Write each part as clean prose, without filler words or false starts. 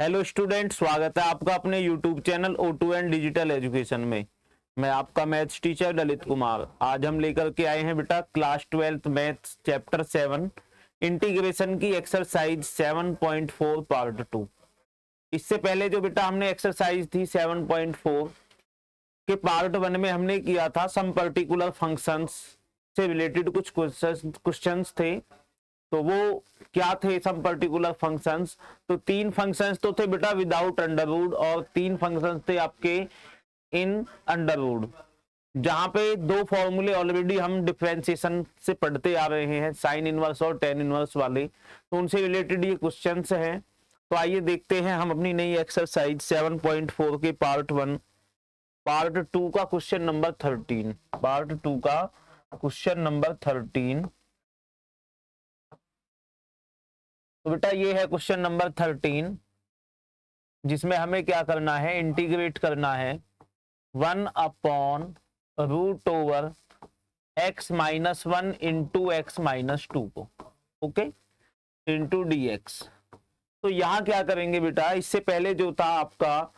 Hello student, स्वागत है आपका अपने YouTube channel O2N digital education में। मैं आपका मैथ्स टीचर ललित कुमार। आज हम लेकर के आए हैं बेटा class 12th maths chapter 7 integration की एक्सरसाइज 7.4 पार्ट 2। इससे पहले जो बेटा हमने एक्सरसाइज थी 7.4 के पार्ट 1 में हमने किया था सम पर्टिकुलर फंक्शंस से रिलेटेड कुछ क्वेश्चंस थे। तो वो क्या थे सम पर्टिकुलर फंक्शंस? तो 3 फंक्शंस तो थे बेटा विदाउट अंडरवुड और 3 फंक्शंस थे आपके इन अंडरवुड, जहां पे 2 फॉर्मूले ऑलरेडी हम डिफरेंशिएशन से पढ़ते आ रहे हैं, साइन इनवर्स और टेन इनवर्स वाले। तो उनसे रिलेटेड ये क्वेश्चंस हैं। तो आइए देखते हैं हम अपनी नई एक्सरसाइज 7.4 के पार्ट 2 का क्वेश्चन नंबर 13। पार्ट 2 का क्वेश्चन नंबर 13। तो बेटा ये है क्वेश्चन नंबर 13, जिसमें हमें क्या करना है, इंटीग्रेट करना है 1/√ओवर x-1 इंटू x-2 को, ओके, इंटू dx। तो यहां क्या करेंगे बेटा, इससे पहले जो था आपका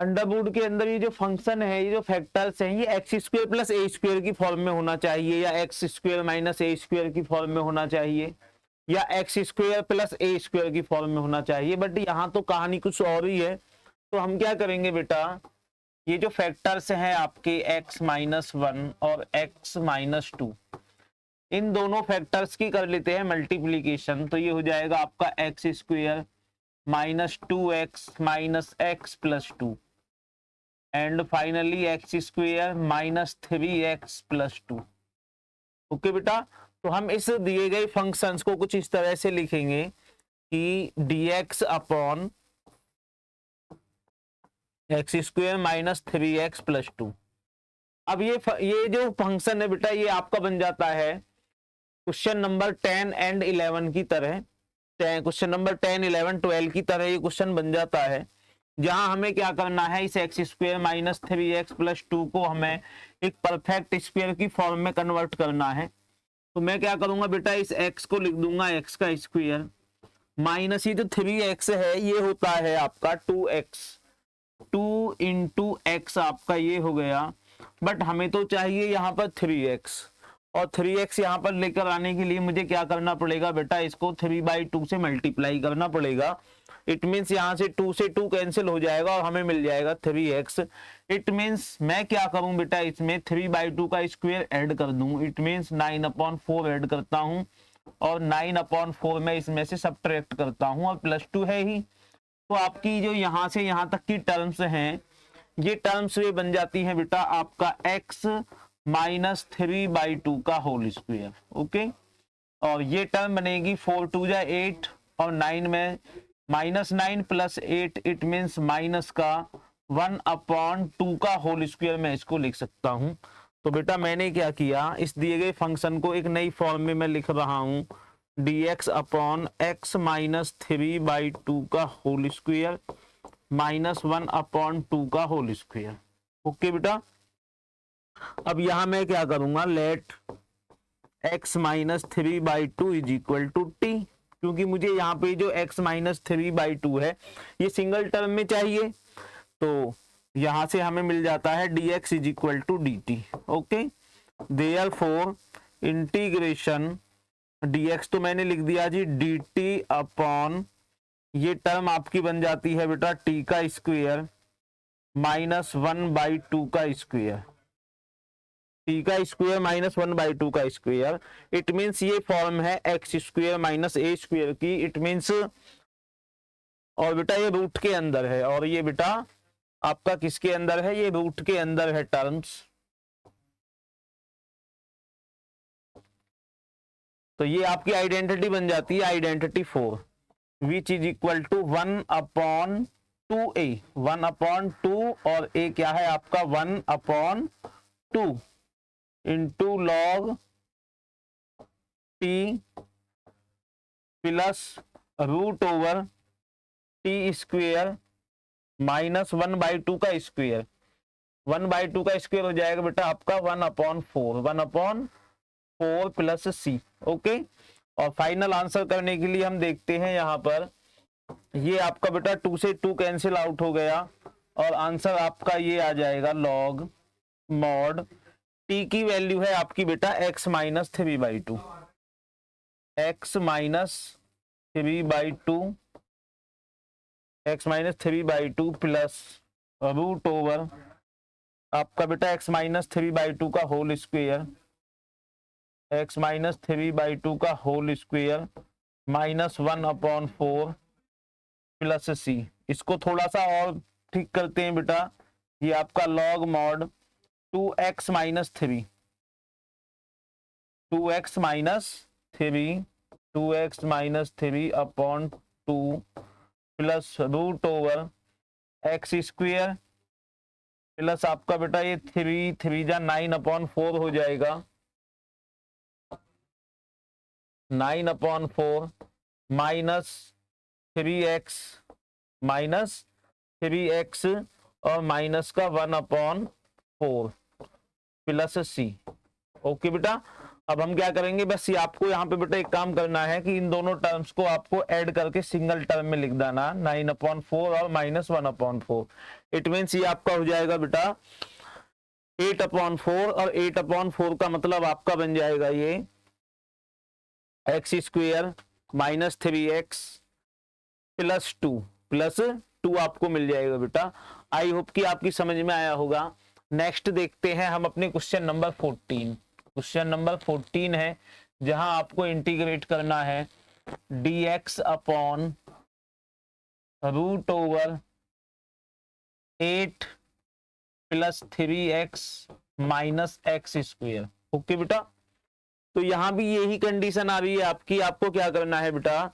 अंडरवुड के अंदर ये जो फंक्शन है, ये जो फैक्टर्स हैं, ये x² प्लस a² की फॉर्म में होना चाहिए या x² माइनस a² की फॉर्म में होना चाहिए या x² प्लस a² की फॉर्म में होना चाहिए। बट यहाँ तो कहानी कुछ और ही है। तो हम क्या करेंगे बेटा, ये जो फैक्टर्स हैं आपके x-1 और x-2, इन दोनों फैक्टर्स की कर लेते हैं मल्टीप्लीकेशन। तो ये हो जाएगा आपका x² minus 2x minus x plus 2 and finally x² minus 3x plus 2। Okay बेटा, तो हम इस दिए गए फंक्शंस को कुछ इस तरह से लिखेंगे कि dx upon x² minus 3x plus 2। अब ये जो फंक्शन है बेटा, ये आपका बन जाता है क्वेश्चन नंबर 10 एंड 11 की तरह। क्वेश्चन नंबर 10, 11, 12 की तरह ये क्वेश्चन बन जाता है, जहां हमें क्या करना है, इस x² माइनस 3x प्लस 2 को हमें एक परफेक्ट स्क्वायर की फॉर्म में कन्वर्ट करना है। तो मैं क्या करूंगा बेटा, इस x को लिख दूंगा x का स्क्वायर माइनस ये जो 3x है ये होता है आपका 2x, 2 इंटू एक्स आपका ये हो गया। बट हमें तो चाहिए यहाँ पर 3x, और 3x यहाँ पर लेकर आने के लिए मुझे क्या करना पड़ेगा बेटा, इसको 3/2 से मल्टीप्लाई करना पड़ेगा। इट मीन्स यहाँ से 2 से 2 कैंसिल हो जाएगा और हमें मिल जाएगा 3x। इट मीन्स मैं क्या करूं बेटा, इसमें 3/2 का स्क्वायर ऐड कर दूं। इट मीन्स 9/4 ऐड करता हूं और 9/4 में इसमें से सब्ट्रैक्ट करता हूं और प्लस 2 है ही। तो आपकी जो यहां से यहां तक की टर्म्स हैं, ये टर्म्स ये बन जाती हैं बेटा आपका x माइनस 3/2 का होल स्क्वायर, ओके। और ये टर्म बनेगी 4 2 जा 8 और 9 में -9 प्लस 8, इट मीन्स माइनस का 1/2 का होल स्क्वायर मैं इसको लिख सकता हूं। तो बेटा मैंने क्या किया, इस दिए गए फंक्शन को एक नई फॉर्म में मैं लिख रहा हूं, dx अपॉन x माइनस 3/2 का होल स्क्वायर माइनस 1/2 का होल स्क्वायर। ओके बेटा, अब यहां मैं क्या करूंगा, let x minus 3/2 is equal to t, क्योंकि मुझे यहाँ पे जो x माइनस 3/2 है ये सिंगल टर्म में चाहिए। तो यहां से हमें मिल जाता है dx is equal to dt, okay. Therefore integration dx तो मैंने लिख दिया जी, dt अपॉन ये टर्म आपकी बन जाती है बेटा t का स्क्वायर माइनस 1/2 का स्क्वायर, t का स्क्वायर माइनस 1/2 का स्क्वायर। इट मीन्स ये फॉर्म है x² माइनस a² की। इट मीन्स, और बेटा ये रूट के अंदर है, और ये बेटा आपका किसके अंदर है, ये रूट के अंदर है टर्म्स। तो ये आपकी आइडेंटिटी बन जाती है identity 4, which is equal to 1/2a, 1/2, और a क्या है आपका 1/2 into log t plus root over t square minus 1/2 का स्क्वेयर। 1/2 का स्क्वेयर हो जाएगा बेटा आपका 1/4, 1/4 प्लस c, ओके। और फाइनल आंसर करने के लिए हम देखते हैं यहाँ पर ये आपका बेटा 2 से 2 कैंसिल आउट हो गया और आंसर आपका ये आ जाएगा लॉग मॉड टी की वैल्यू है आपकी बेटा x minus 3/2, x minus 3/2, x minus 3/2 plus root over आपका बेटा x माइनस 3/2 का होल स्क्वायर, x माइनस 3/2 का होल स्क्वायर माइनस 1/4 प्लस सी। इसको थोड़ा सा और ठीक करते हैं बेटा, ये आपका log mod 2x minus 3, 2x minus 3, 2x minus 3 upon 2 plus root over x square plus आपका बेटा ये 3 3 जा 9/4 हो जाएगा, 9/4 माइनस 3x माइनस 3x और माइनस का 1/4 प्लस सी। ओके बेटा, अब हम क्या करेंगे, बस ये आपको यहाँ पे बेटा एक काम करना है कि इन दोनों टर्म्स को आपको ऐड करके सिंगल टर्म में लिख देना, 9/4 और माइनस 1/4। इट मीन्स ये आपका हो जाएगा बेटा 8/4 और 8/4 का मतलब आपका बन जाएगा ये x square minus 3x plus 2 आपको मिल जाएगा बेटा। आई होप कि आपकी समझ में आया होगा। नेक्स्ट देखते हैं हम अपने क्वेश्चन नंबर 14। क्वेश्चन नंबर 14 है जहां आपको इंटीग्रेट करना है dx upon root over 8 plus 3x minus x square. Okay बेटा, तो यहां भी यही कंडीशन आ रही है आपकी, आपको क्या करना है बेटा,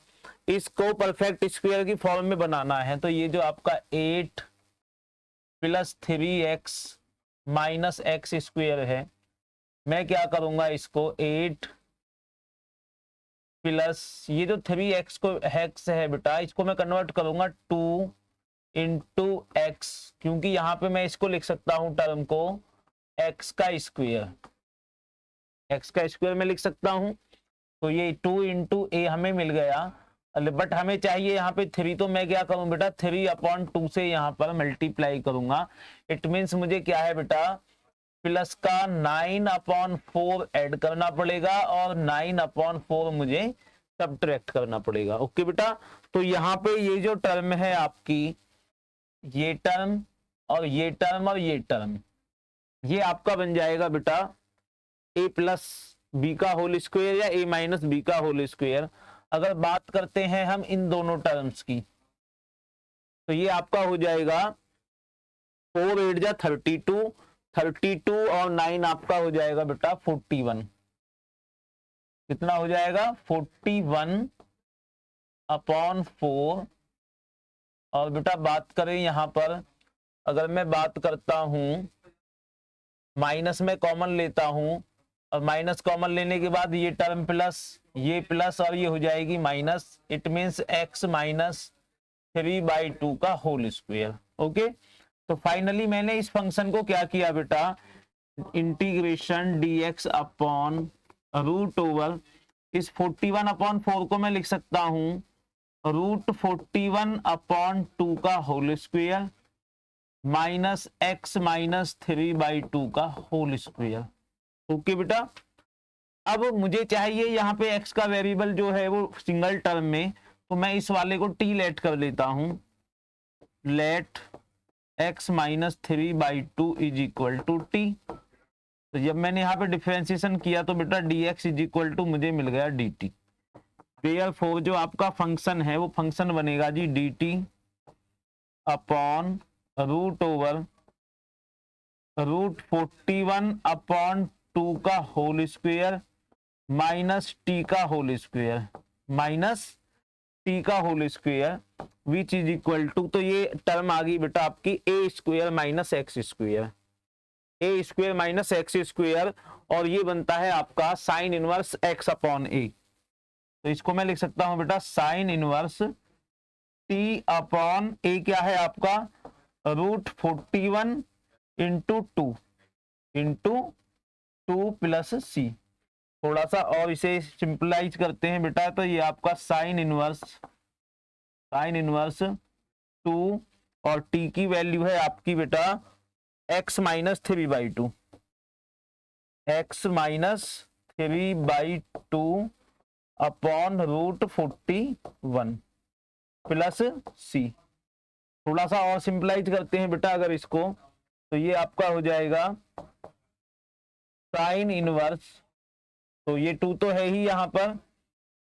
इसको परफेक्ट स्क्वायर की फॉर्म में बनाना है। तो ये जो आपका 8 plus 3x minus x square है, मैं क्या करूंगा, इसको 8 प्लस ये जो 3x को हेक्स है बेटा, इसको मैं कन्वर्ट करूंगा 2 इंटू एक्स, क्योंकि यहां पे मैं इसको लिख सकता हूं टर्म को x का स्क्वायर, x का स्क्वायर में लिख सकता हूं। तो ये 2 इंटू ए हमें मिल गया, बट हमें चाहिए यहाँ पे 3, तो मैं क्या करूं बेटा 3/2 से यहाँ पर मल्टीप्लाई करूंगा। इट मीन्स मुझे क्या है बेटा, प्लस का 9/4 ऐड करना पड़ेगा और 9/4 मुझे सब्ट्रैक्ट करना पड़ेगा। ओके बेटा, तो यहाँ पे ये जो टर्म है आपकी, ये टर्म और ये टर्म और ये टर्म, ये आपका बन जाएगा बेटा a प्लस बी का होल स्क्वायर या a माइनस बी का होल स्क्वायर। अगर बात करते हैं हम इन दोनों टर्म्स की, तो ये आपका हो जाएगा 4 8 जा 32, 32 और 9 आपका हो जाएगा बेटा 41। कितना हो जाएगा 41/4। और बेटा बात करें यहां पर, अगर मैं बात करता हूं माइनस में कॉमन लेता हूं, और माइनस कॉमन लेने के बाद ये टर्म प्लस, ये प्लस और ये हो जाएगी minus. It means x minus 3/2 का होल स्क्वायर। ओके, तो फाइनली मैंने इस फंक्शन को क्या किया बेटा, integration dx upon root over, इस 41/4 को मैं लिख सकता हूं √41/2 का whole square minus x minus 3/2 का होल स्क्वायर। ओके बेटा, अब मुझे चाहिए यहाँ पे x का वेरिएबल जो है वो सिंगल टर्म में, तो मैं इस वाले को t लेट कर लेता हूं, let x minus 3/2 is equal to t. तो जब मैंने यहाँ पे डिफरेंशिएशन किया तो बेटा dx इज इक्वल टू मुझे मिल गया dt। देयरफॉर जो आपका फंक्शन है वो फंक्शन बनेगा जी dt अपॉन रूट ओवर √41/2 का होल स्क्वायर माइनस टी का होल स्क्वायर, माइनस टी का whole square which is equal to, तो ये टर्म आ गई बेटा आपकी a square minus x square, a square minus x square, और ये बनता है आपका sine inverse x upon a। तो इसको मैं लिख सकता हूं बेटा sine inverse t upon a, क्या है आपका √41 इंटू 2 प्लस सी। थोड़ा सा और इसे सिंपलाइज करते हैं बेटा, तो ये आपका साइन इनवर्स साइन इनवर्स 2 और t की वैल्यू है आपकी बेटा x minus 3/2, x minus 3/2 upon root 41 plus c। थोड़ा सा और सिंपलाइज करते हैं बेटा अगर इसको, तो ये आपका हो जाएगा साइन इनवर्स, तो ये 2 तो है ही यहाँ पर,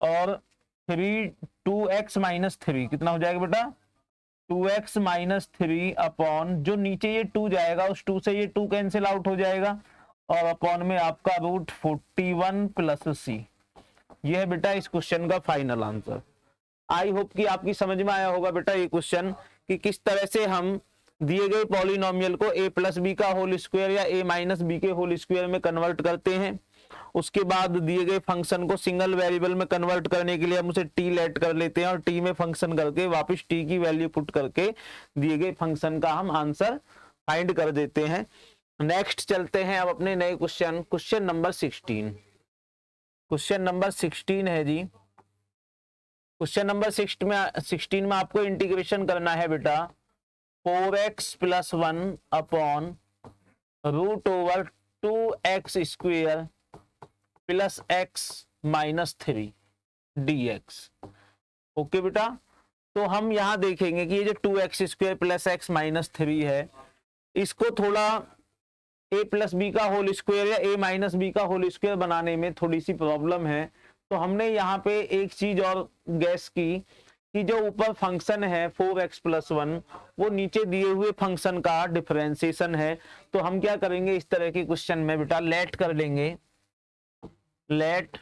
और 2x माइनस 3 कितना हो जाएगा बेटा 2x माइनस 3 अपॉन जो नीचे ये 2 जाएगा उस 2 से ये 2 कैंसिल आउट हो जाएगा, और अपॉन में आपका रूट 41 प्लस c। ये है बेटा इस क्वेश्चन का फाइनल आंसर। आई होप कि आपकी समझ में आया होगा बेटा ये क्वेश्चन कि किस तरह से हम दिए गए पॉलिनोमियल को a प्लस बी का होल स्क्वायर या a माइनस बी के होल स्क्वायर में कन्वर्ट करते हैं। उसके बाद दिए गए फंक्शन को सिंगल वेरिएबल में कन्वर्ट करने के लिए हम उसे t लेट कर लेते हैं और t में फंक्शन करके वापस t की वैल्यू पुट करके दिए गए फंक्शन का हम आंसर फाइंड कर देते हैं। नेक्स्ट चलते हैं अब अपने नए question, question number 16। Question number 16 है जी। क्वेश्चन नंबर 16 में आपको इंटीग्रेशन करना है बेटा 4x plus 1 upon root over 2x square plus x minus 3 dx। Okay बेटा, तो हम यहां देखेंगे कि ये जो 2x square plus x minus 3 है, इसको थोड़ा a प्लस बी का होल स्क्वायर या a माइनस बी का होल स्क्वायर बनाने में थोड़ी सी प्रॉब्लम है। तो हमने यहाँ पे एक चीज और गैस की कि जो ऊपर फंक्शन है 4x प्लस 1 वो नीचे दिए हुए फंक्शन का डिफरेंशिएशन है। तो हम क्या करेंगे इस तरह के क्वेश्चन में बेटा लेट कर लेंगे, let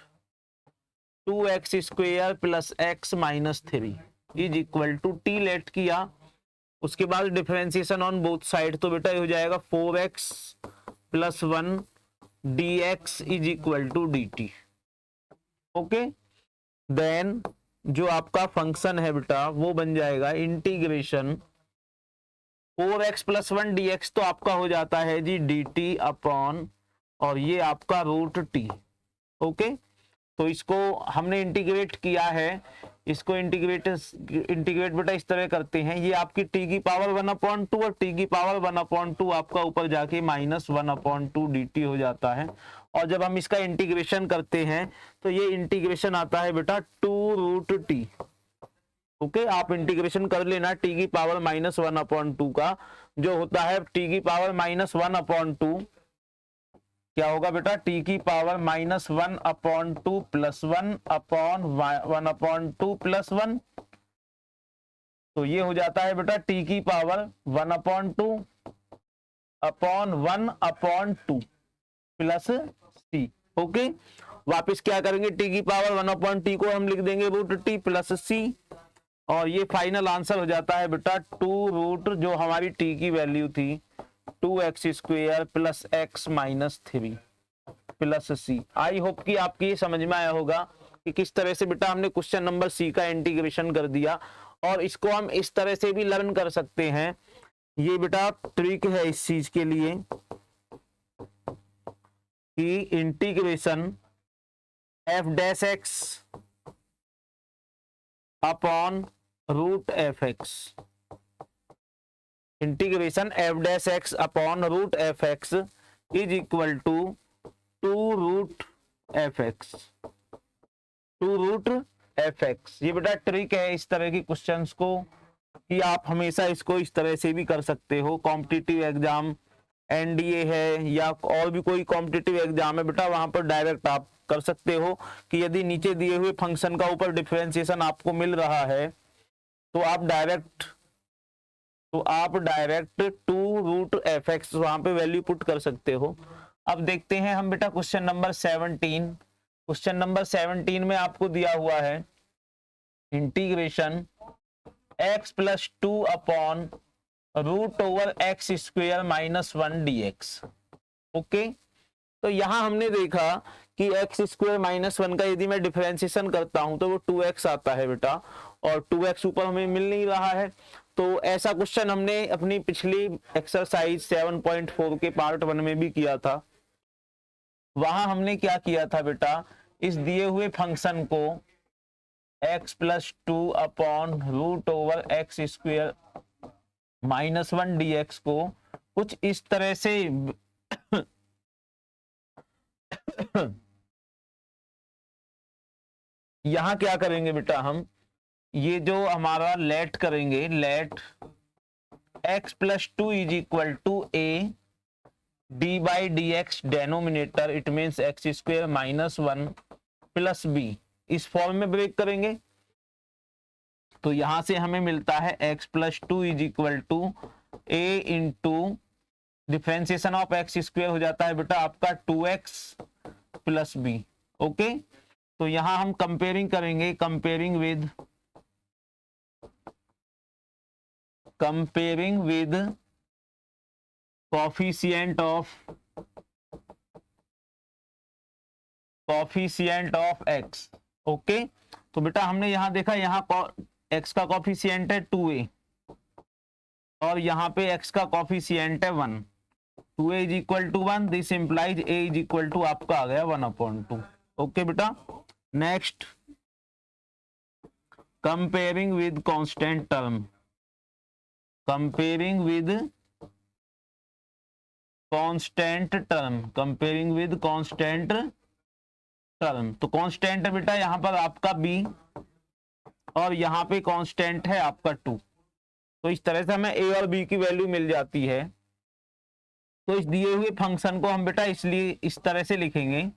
2x square plus x minus 3 is equal to t let किया, उसके बाद डिफरेंशिएशन ऑन बोथ साइड, तो बेटा ये हो जाएगा 4x plus 1 dx is equal to dt। Okay, then जो आपका फंक्शन है बेटा वो बन जाएगा इंटीग्रेशन 4x प्लस 1 dx, तो आपका हो जाता है जी dt अपॉन और ये आपका रूट t। ओके, तो इसको हमने इंटीग्रेट किया है, इसको इंटीग्रेट बेटा इस तरह करते हैं, ये आपकी t की पावर 1/2 और t की पावर 1/2 आपका ऊपर जाके माइनस 1/2 dt हो जाता है। और जब हम इसका इंटीग्रेशन करते हैं तो ये इंटीग्रेशन आता है बेटा 2 रूट t। ओके, आप इंटीग्रेशन कर लेना t की पावर माइनस 1/2 का, जो होता है t की पावर माइनस 1/2 क्या होगा बेटा t की पावर माइनस 1/2 प्लस 1/2 प्लस 1, तो ये हो जाता है बेटा t की power 1/2 upon 1/2 plus c। Okay, वापिस क्या करेंगे t की पावर 1/t को हम लिख देंगे रूट t प्लस c, और ये फाइनल आंसर हो जाता है बेटा 2 रूट जो हमारी t की वैल्यू थी 2x square plus x minus 3 plus c। आई होप कि आपकी ये समझ में आया होगा कि किस तरह से बेटा हमने क्वेश्चन नंबर c का इंटीग्रेशन कर दिया। और इसको हम इस तरह से भी लर्न कर सकते हैं, ये बेटा ट्रिक है इस चीज के लिए कि integration f dash x upon root fx, integration f dash x upon root fx is equal to 2 root fx, 2 root fx। ये बेटा ट्रिक है इस तरह की क्वेश्चंस को कि आप हमेशा इसको इस तरह से भी कर सकते हो। कॉम्पिटिटिव एग्जाम एनडीए है या और भी कोई कॉम्पिटिटिव एग्जाम है बेटा, वहां पर डायरेक्ट आप कर सकते हो कि यदि नीचे दिए हुए फंक्शन का ऊपर डिफरेंशिएशन आपको मिल रहा है तो आप डायरेक्ट 2 रूट fx वहां पे वैल्यू पुट कर सकते हो। अब देखते हैं हम बेटा क्वेश्चन नंबर 17। क्वेश्चन नंबर 17 में आपको दिया हुआ है integration x plus 2 upon root over x square minus 1 dx। Okay, तो यहां हमने देखा कि x स्क्वेयर माइनस 1 का यदि मैं डिफरेंशिएशन करता हूं तो वो 2x आता है बेटा, और 2x ऊपर हमें मिल नहीं रहा है। तो ऐसा क्वेश्चन हमने अपनी पिछली एक्सरसाइज 7.4 के पार्ट 1 में भी किया था। वहां हमने क्या किया था बेटा, इस दिए हुए फंक्शन को x plus 2 upon root over x square minus 1 dx को कुछ इस तरह से यहां क्या करेंगे बेटा, हम ये जो हमारा लेट करेंगे, let x plus 2 is equal to a d by d x denominator it means x square minus 1 plus b, इस फॉर्म में ब्रेक करेंगे। तो यहां से हमें मिलता है x plus 2 is equal to a into differentiation of x square हो जाता है बेटा आपका 2x प्लस बी। ओके, तो यहां हम कंपेयरिंग करेंगे, comparing with coefficient of x। Okay, तो बेटा हमने यहां देखा, यहां x का कोफिशिएंट है 2a और यहां पे x का कोफिशिएंट है 1। 2a is equal to 1, this implies a is equal to आपका आ गया 1/2। ओके बेटा, next comparing with constant term, comparing with constant term. तो कांस्टेंट है बेटा यहां पर आपका b और यहां पे कांस्टेंट है आपका 2। तो इस तरह से हमें a और b की वैल्यू मिल जाती है। तो इस दिए हुए फंक्शन को हम बेटा इसलिए इस तरह से लिखेंगे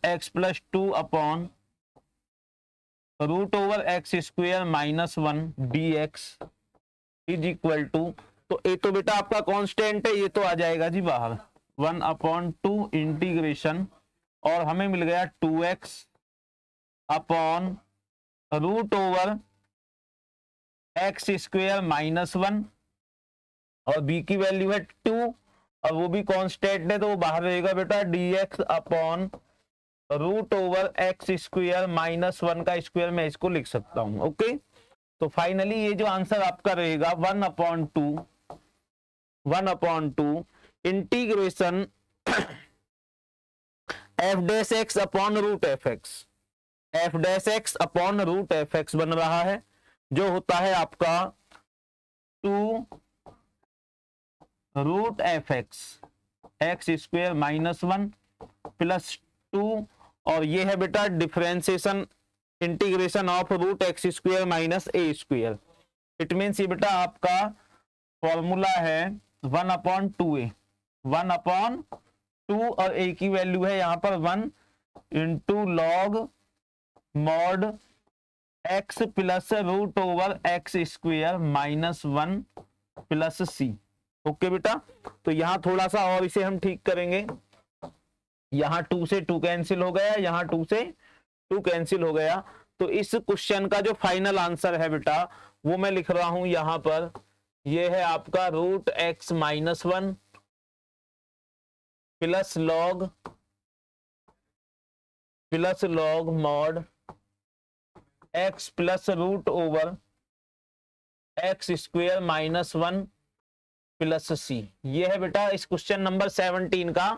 x plus 2 upon root over x square minus 1 dx is equal to, तो ए तो बेटा आपका कांस्टेंट है, ये तो आ जाएगा जी बाहर, 1/2 इंटीग्रेशन और हमें मिल गया 2x upon root over x square minus 1 और b की वैल्यू है 2 और वो भी कांस्टेंट है तो वो बाहर रहेगा बेटा dx upon root over x square minus 1 का स्क्वायर, मैं इसको लिख सकता हूं। ओके, तो फाइनली ये जो आंसर आपका रहेगा 1/2 integration f dash x upon root f x बन रहा है, जो होता है आपका 2 root f x square minus 1 plus 2 और ये है बेटा differentiation integration of root x square minus a square. It means ये बेटा आपका फॉर्मूला है 1/2a, 1/2 और a की वैल्यू है यहां पर 1 into log mod x plus root over x square minus 1 plus c। Okay बेटा, तो यहां थोड़ा सा और इसे हम ठीक करेंगे, यहां 2 से 2 कैंसिल हो गया, यहां 2 से 2 कैंसिल हो गया। तो इस क्वेश्चन का जो फाइनल आंसर है बेटा वो मैं लिख रहा हूं यहां पर, ये है आपका root x minus 1 plus log mod x plus root over x square minus 1 plus C. ये है बेटा इस क्वेश्चन नंबर 17 का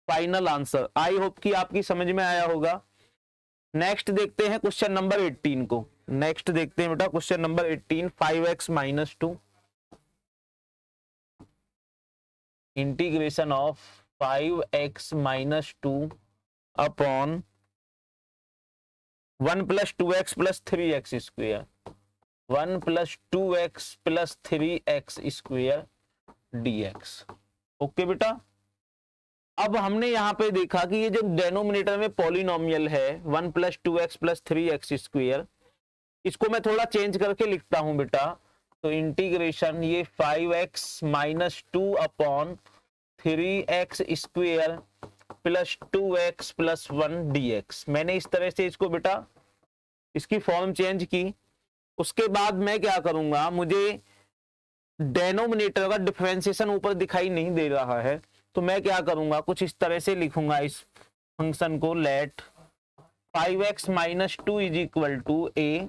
फाइनल आंसर। आई होप कि आपकी समझ में आया होगा। नेक्स्ट देखते हैं क्वेश्चन नंबर 18 को। नेक्स्ट देखते हैं बेटा question number 18, 5x minus 2 integration of 5x minus 2 upon 1 plus 2x plus 3x square, 1 plus 2x plus 3x square dx। Okay बेटा, अब हमने यहां पे देखा कि ये जो डेनोमिनेटर में पॉलिनोमियल है 1 plus 2x plus 3x square, इसको मैं थोड़ा चेंज करके लिखता हूं बेटा। तो इंटीग्रेशन ये 5x minus 2 upon 3x square plus 2x plus 1 dx, मैंने इस तरह से इसको बेटा इसकी फॉर्म चेंज की। उसके बाद मैं क्या करूंगा, मुझे डेनोमिनेटर का डिफरेंशिएशन ऊपर दिखाई नहीं दे रहा है, तो मैं क्या करूंगा, कुछ इस तरह से लिखूंगा इस फंक्शन को, let 5x minus 2 is equal to a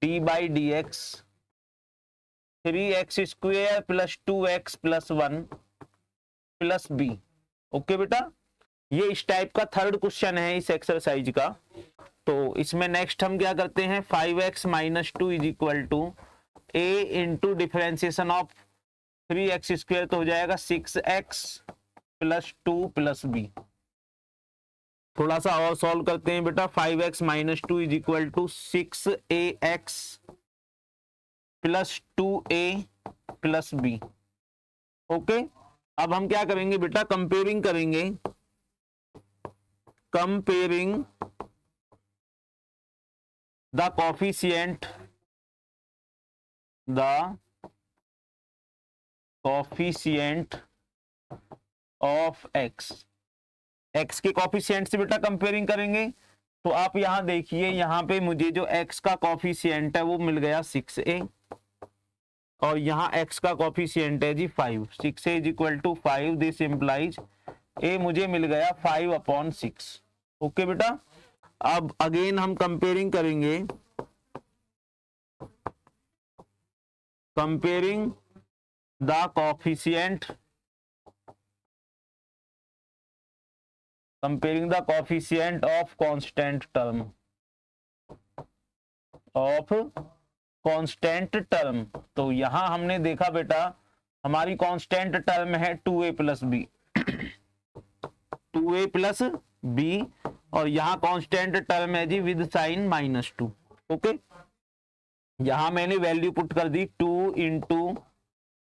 d by d x 3x square plus 2x plus 1 plus b। Okay बेटा, ये इस टाइप का थर्ड क्वेश्चन है इस एक्सरसाइज का। तो इसमें नेक्स्ट हम क्या करते हैं, 5x minus two is equal to a into differentiation of 3x square, तो हो जाएगा 6x प्लस 2 प्लस बी। थोड़ा सा और सॉल्व करते हैं बेटा। 5x minus two is equal to 6ax plus 2a plus B. Okay, अब हम क्या करेंगे बेटा, कंपेयरिंग करेंगे, comparing the coefficient of x के कोफिशिएंट से बेटा कंपेयरिंग करेंगे। तो आप यहां देखिए, यहां पे मुझे जो x का कोफिशिएंट है वो मिल गया 6a, और यहाँ x का कोफिशिएंट है जी 5। 6a is equal to 5, this implies a मुझे मिल गया 5/6। ओके बेटा, अब अगेन हम कंपेयरिंग करेंगे, comparing the coefficient of constant term. तो यहां हमने देखा बेटा, हमारी कांस्टेंट टर्म है 2a plus B, 2a plus B, और यहां कांस्टेंट टर्म है जी विद साइन -2। ओके, यहां मैंने वैल्यू पुट कर दी 2 into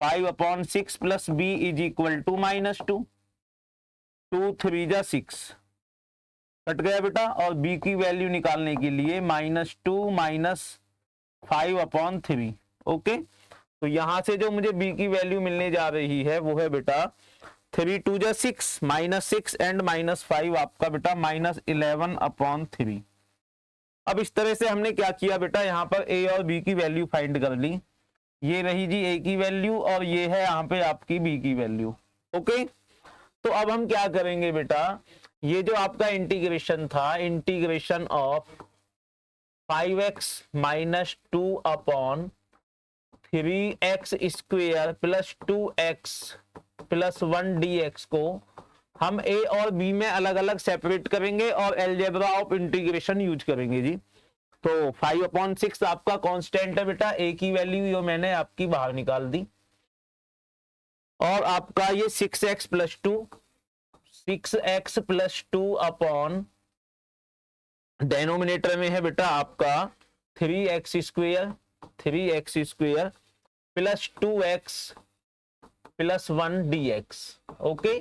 5/6 plus b is equal to -2। 2 3 जा 6 कट गया बेटा, और b की वैल्यू निकालने के लिए -2 माइनस 5/3। ओके, तो यहां से जो मुझे b की वैल्यू मिलने जा रही है वो है बेटा 3 2 जा 6, -6 एंड -5 आपका बेटा -11/3। अब इस तरह से हमने क्या किया बेटा, यहाँ पर a और b की वैल्यू फाइंड कर ली। ये रही जी a की वैल्यू, और ये है यहाँ पे आपकी b की वैल्यू। ओके, तो अब हम क्या करेंगे बेटा, ये जो आपका इंटीग्रेशन था, integration of 5x minus 2/3x square plus 2x plus 1 dx को हम a और b में अलग अलग सेपरेट करेंगे और अलजेब्रा ऑफ इंटीग्रेशन यूज करेंगे जी। तो 5/6 आपका कांस्टेंट है बेटा, a की वैल्यू ये मैंने आपकी बाहर निकाल दी, और आपका ये 6x प्लस 2 अपॉन डेनोमिनेटर में है बेटा आपका 3x square plus 2x plus 1 dx। Okay,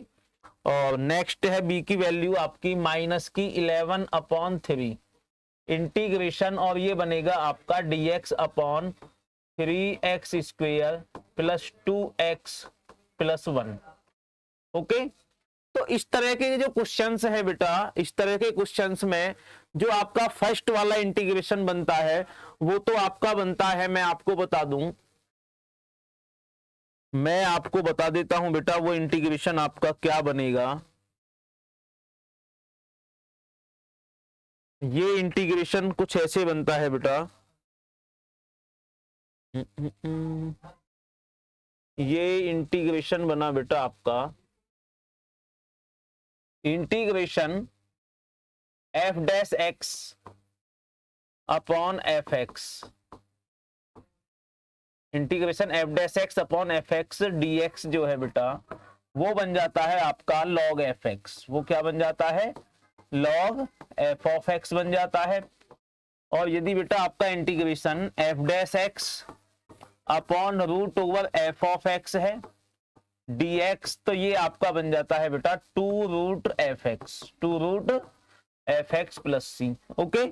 और नेक्स्ट है b की वैल्यू आपकी -11/3 इंटीग्रेशन, और ये बनेगा आपका dx upon 3x square plus 2x plus 1। Okay, तो इस तरह के जो क्वेश्चंस है बेटा, इस तरह के क्वेश्चंस में जो आपका फर्स्ट वाला इंटीग्रेशन बनता है वो तो आपका बनता है, मैं आपको बता देता हूं बेटा, वो इंटीग्रेशन आपका क्या बनेगा। ये इंटीग्रेशन कुछ ऐसे बनता है बेटा, ये इंटीग्रेशन बना बेटा आपका integration f dash x upon f x, integration f dash x upon f x dx जो है बेटा वो बन जाता है आपका log एफ एक्स। वो क्या बन जाता है, log f ऑफ x बन जाता है। और यदि बेटा आपका integration f dash x upon root over f of x है dx, तो ये आपका बन जाता है बेटा 2 रूट एफ एक्स प्लस सी। ओके,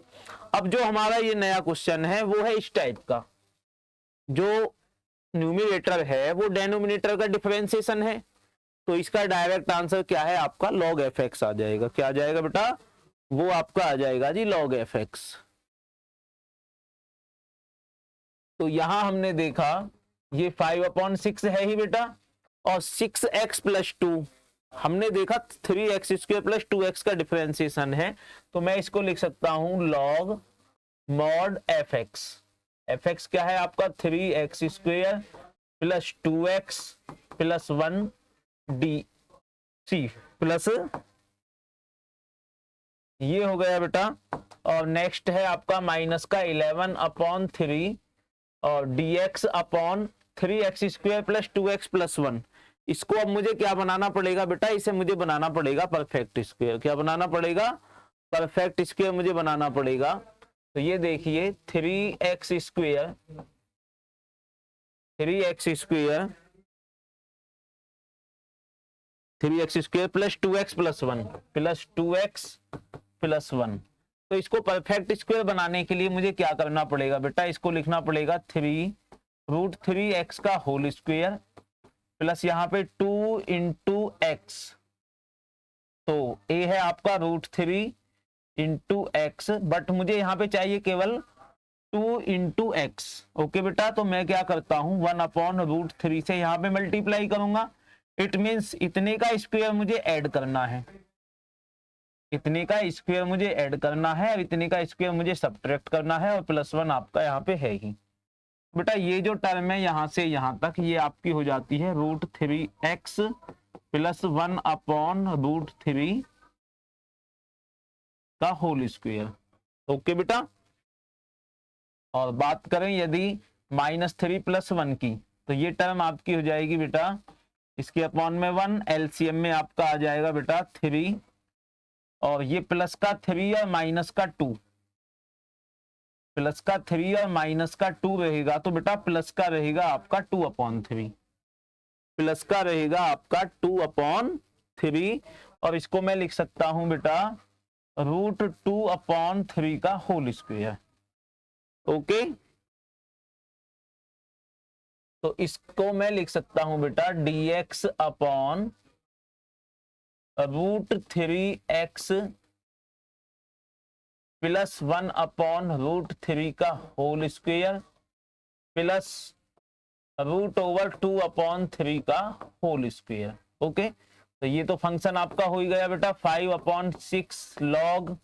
अब जो हमारा ये नया क्वेश्चन है वो है इस टाइप का, जो न्यूमरेटर है वो डेनोमिनेटर का डिफरेंशिएशन है, तो इसका डायरेक्ट आंसर क्या है आपका log एफ एक्स आ जाएगा। क्या आ जाएगा बेटा, वो आपका आ जाएगा जी log एफ एक्स। तो यहां हमने देखा ये 5/6 है ही बेटा, और 6x प्लस 2 हमने देखा 3x स्क्वायर प्लस 2x का डिफरेंशिएशन है, तो मैं इसको लिख सकता हूं log मॉड एफ एक्स क्या है आपका 3x square plus 2x plus 1 d c plus ये हो गया बेटा। और नेक्स्ट है आपका माइनस का 11/3 और dx upon 3x² plus 2x plus 1। इसको अब मुझे क्या बनाना पड़ेगा बेटा, इसे मुझे बनाना पड़ेगा परफेक्ट स्क्वायर। क्या बनाना पड़ेगा, परफेक्ट स्क्वायर मुझे बनाना पड़ेगा। तो ये देखिए 3x² 3x² 3x² plus 2x plus 1 plus 2x plus 1। तो इसको परफेक्ट स्क्वायर बनाने के लिए मुझे क्या करना पड़ेगा बेटा, इसको लिखना पड़ेगा 3√3x का होल स्क्वायर प्लस यहाँ पे 2 इंटू एक्स। तो ए है आपका √3 इंटू एक्स, बट मुझे यहाँ पे चाहिए केवल 2 इंटू एक्स। ओके बेटा, तो मैं क्या करता हूँ 1/√3 से यहाँ पे मल्टीप्लाई करूंगा। इट मीन्स इतने का स्क्वायर मुझे ऐड करना है, इतने का स्क्वायर मुझे ऐड करना है और इतने का स्क्वायर मुझे सब्ट्रैक्ट करना है, और प्लस 1 आपका यहाँ पे है ही। बेटा ये जो टर्म है यहाँ से यहाँ तक ये आपकी हो जाती है √3x प्लस 1/√3 का होल स्क्वायर। ओके बेटा, और बात करें यदि -3 प्लस 1 की, तो ये टर्म आपकी हो जाएगी बेटा इसके अपॉन में 1, एलसीएम में आपका आ जाएगा बेटा 3, और ये प्लस का 3 और माइनस का 2, प्लस का 3 और माइनस का 2 रहेगा। तो बेटा प्लस का रहेगा आपका 2/3, प्लस का रहेगा आपका 2/3, और इसको मैं लिख सकता हूं बेटा √2/3 का होल स्क्वायर। ओके, तो इसको मैं लिख सकता हूं बेटा dx अपॉन √3x प्लस 1/√3 का होल स्क्वायर प्लस √2/3 का होल स्क्वायर। ओके, तो ये तो फंक्शन आपका हो ही गया बेटा 5/6 log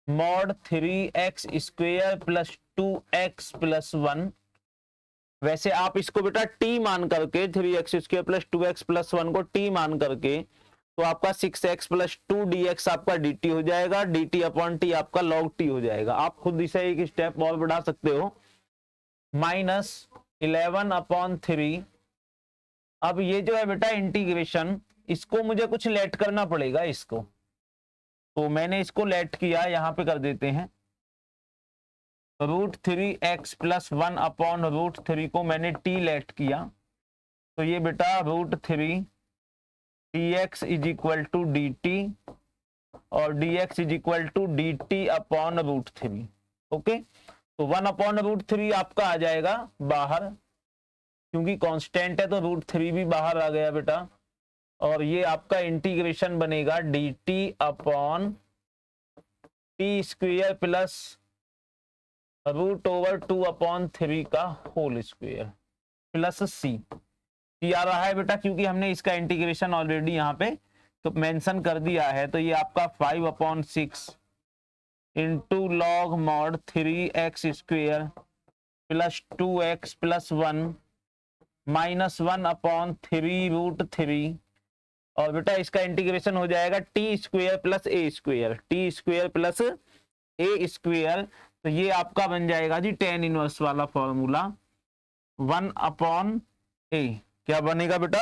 mod 3x² plus 2x plus 1। वैसे आप इसको बेटा t मान करके 3x² प्लस 2x प्लस 1 को t मान करके, तो आपका 6x प्लस 2 dx आपका dt हो जाएगा, dt अपॉन t आपका log t हो जाएगा। आप खुद इसे एक स्टेप और बढ़ा सकते हो, -11/3। अब ये जो है बेटा इंटीग्रेशन, इसको मुझे कुछ लेट करना पड़ेगा इसको, तो मैंने इसको लेट किया, यहां पे कर देते हैं √3x प्लस 1/√3 को मैंने t लेट किया। तो ये बेटा √3 dx is equal to dt और dx is equal to dt upon √3। Okay, तो 1/√3 आपका आ जाएगा बाहर, क्योंकि कांस्टेंट है तो √3 भी बाहर आ गया बेटा, और ये आपका इंटीग्रेशन बनेगा dt अपॉन t² प्लस √2/3 का होल स्क्वायर प्लस c आ रहा है बेटा, क्योंकि हमने इसका इंटीग्रेशन ऑलरेडी यहाँ पे तो मेंशन कर दिया है। तो ये आपका 5/6 into log mod 3x² plus 2x plus 1 -1/3√3, और बेटा इसका इंटीग्रेशन हो जाएगा t² plus a², t² plus a²। तो ये आपका बन जाएगा जी tan इनवर्स वाला फॉर्मूला 1/a। क्या बनेगा बेटा,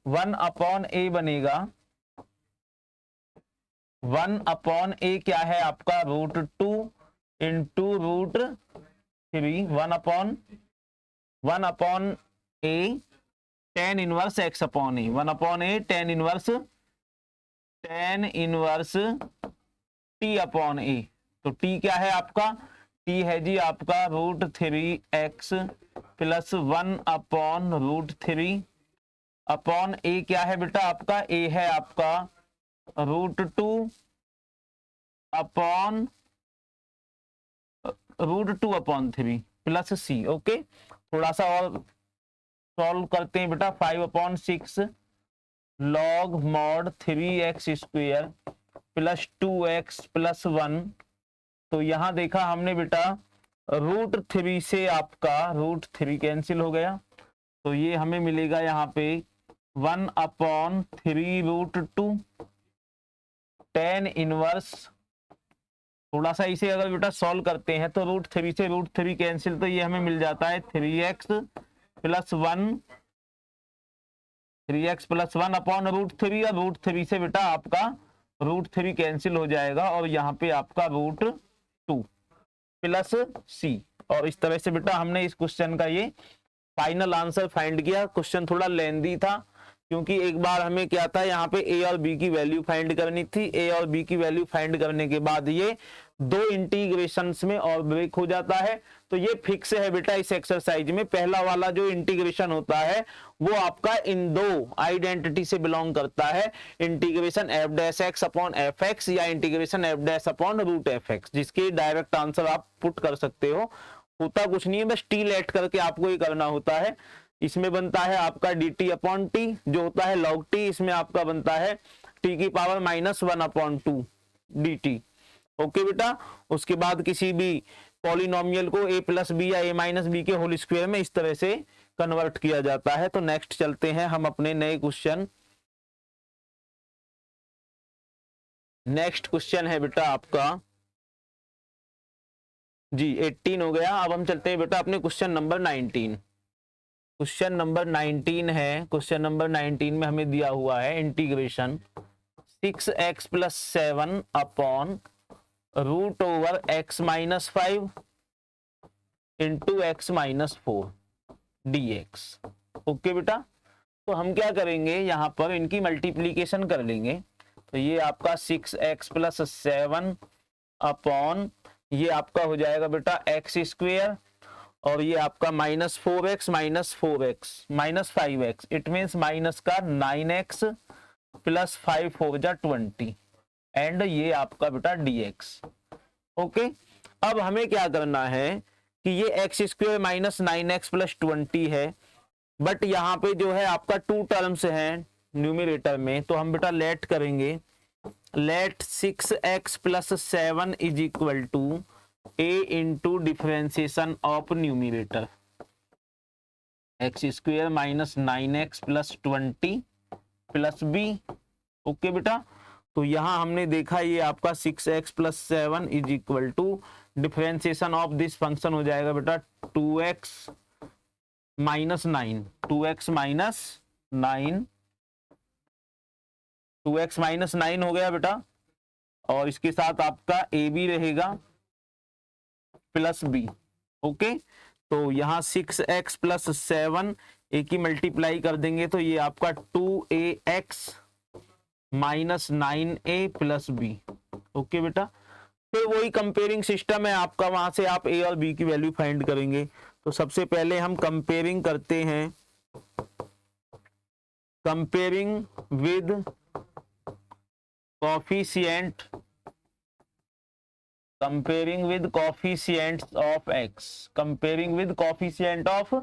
1/a बनेगा, 1/a क्या है आपका √2 into √3, 1/a tan inverse x/a, 1/a tan inverse t/a। तो t क्या है आपका, t है जी आपका √3x प्लस 1/√3 अपॉन a क्या है बेटा आपका, a है आपका √2/3 प्लस c। ओके, थोड़ा सा और सॉल्व करते हैं बेटा। 5/6 log mod 3x² plus 2x plus 1। तो यहां देखा हमने बेटा √3 से आपका √3 कैंसिल हो गया, तो ये हमें मिलेगा यहाँ पे 1/3√2 tan इनवर्स, थोड़ा सा इसे अगर बेटा सॉल्व करते हैं तो √3 से √3 कैंसिल, तो ये हमें मिल जाता है 3x plus 1, 3x plus 1 upon √3, और √3 से बेटा आपका √3 कैंसिल हो जाएगा और यहाँ पे आपका √2 प्लस c। और इस तरह से बेटा हमने इस क्वेश्चन का ये फाइनल आंसर फाइंड किया। क्वेश्चन थोड़ा लेंदी था क्योंकि एक बार हमें क्या था, यहाँ पे a और b की वैल्यू फाइंड करनी थी। a और b की वैल्यू फाइंड करने के बाद ये दो इंटीग्रेशंस में और ब्रेक हो जाता है। तो ये फिक्स है बेटा इस एक्सरसाइज में। पहला वाला जो इंटीग्रेशन होता है वो आपका इन दो आइडेंटिटी से बिलोंग करता है, integration f dash x upon f x या integration f dash upon root f x, जिसके डायरेक्ट आंसर आप पुट कर सकते हो। होता कुछ नहीं है, बस टी लेट करके आपको ये करना होता है। इसमें बनता है आपका डी टी अपॉन टी जो होता है लॉग टी, इसमें आपका बनता है टी की power -1 upon 2 D T. Okay बेटा, उसके बाद किसी भी पॉलिनोमियल को a प्लस बी या a - बी के होल स्क्वायर में इस तरह से कन्वर्ट किया जाता है। तो नेक्स्ट चलते हैं हम अपने नए क्वेश्चन। नेक्स्ट क्वेश्चन है बेटा आपका जी 18 हो गया। अब हम चलते हैं बेटा अपने क्वेश्चन नंबर 19। क्वेश्चन नंबर 19 है। क्वेश्चन नंबर 19 में हमें दिया हुआ है integration 6x plus 7 upon √(x-5) into x-4 dx। Okay बेटा, तो हम क्या करेंगे, यहाँ पर इनकी मल्टीप्लीकेशन कर लेंगे। तो ये आपका 6x प्लस 7 अपॉन ये आपका हो जाएगा बेटा x², और ये आपका -4x -5x, it means minus का 9x प्लस 5 4 जा 20 एंड ये आपका बेटा dx। ओके, अब हमें क्या करना है कि ये x² माइनस 9x प्लस 20 है, बट यहाँ पे जो है आपका 2 टर्म्स हैं न्यूमरेटर में। तो हम बेटा लेट करेंगे, let 6x plus 7 is equal to a into differentiation of numerator x² minus 9x plus 20 plus b। Okay बेटा, तो यहां हमने देखा ये आपका 6x plus 7 is equal to differentiation of this function हो जाएगा बेटा 2x minus 9, 2x minus 9, 2x minus 9 हो गया बेटा, और इसके साथ आपका a भी रहेगा प्लस b। ओके, तो यहाँ 6x प्लस 7 a की मल्टीप्लाई कर देंगे तो ये आपका 2ax minus 9a plus b। Okay बेटा, फिर वही कंपेयरिंग सिस्टम है आपका, वहां से आप a और b की वैल्यू फाइंड करेंगे। तो सबसे पहले हम कंपेयरिंग करते हैं, comparing with coefficient, comparing with coefficients of x, comparing with coefficient of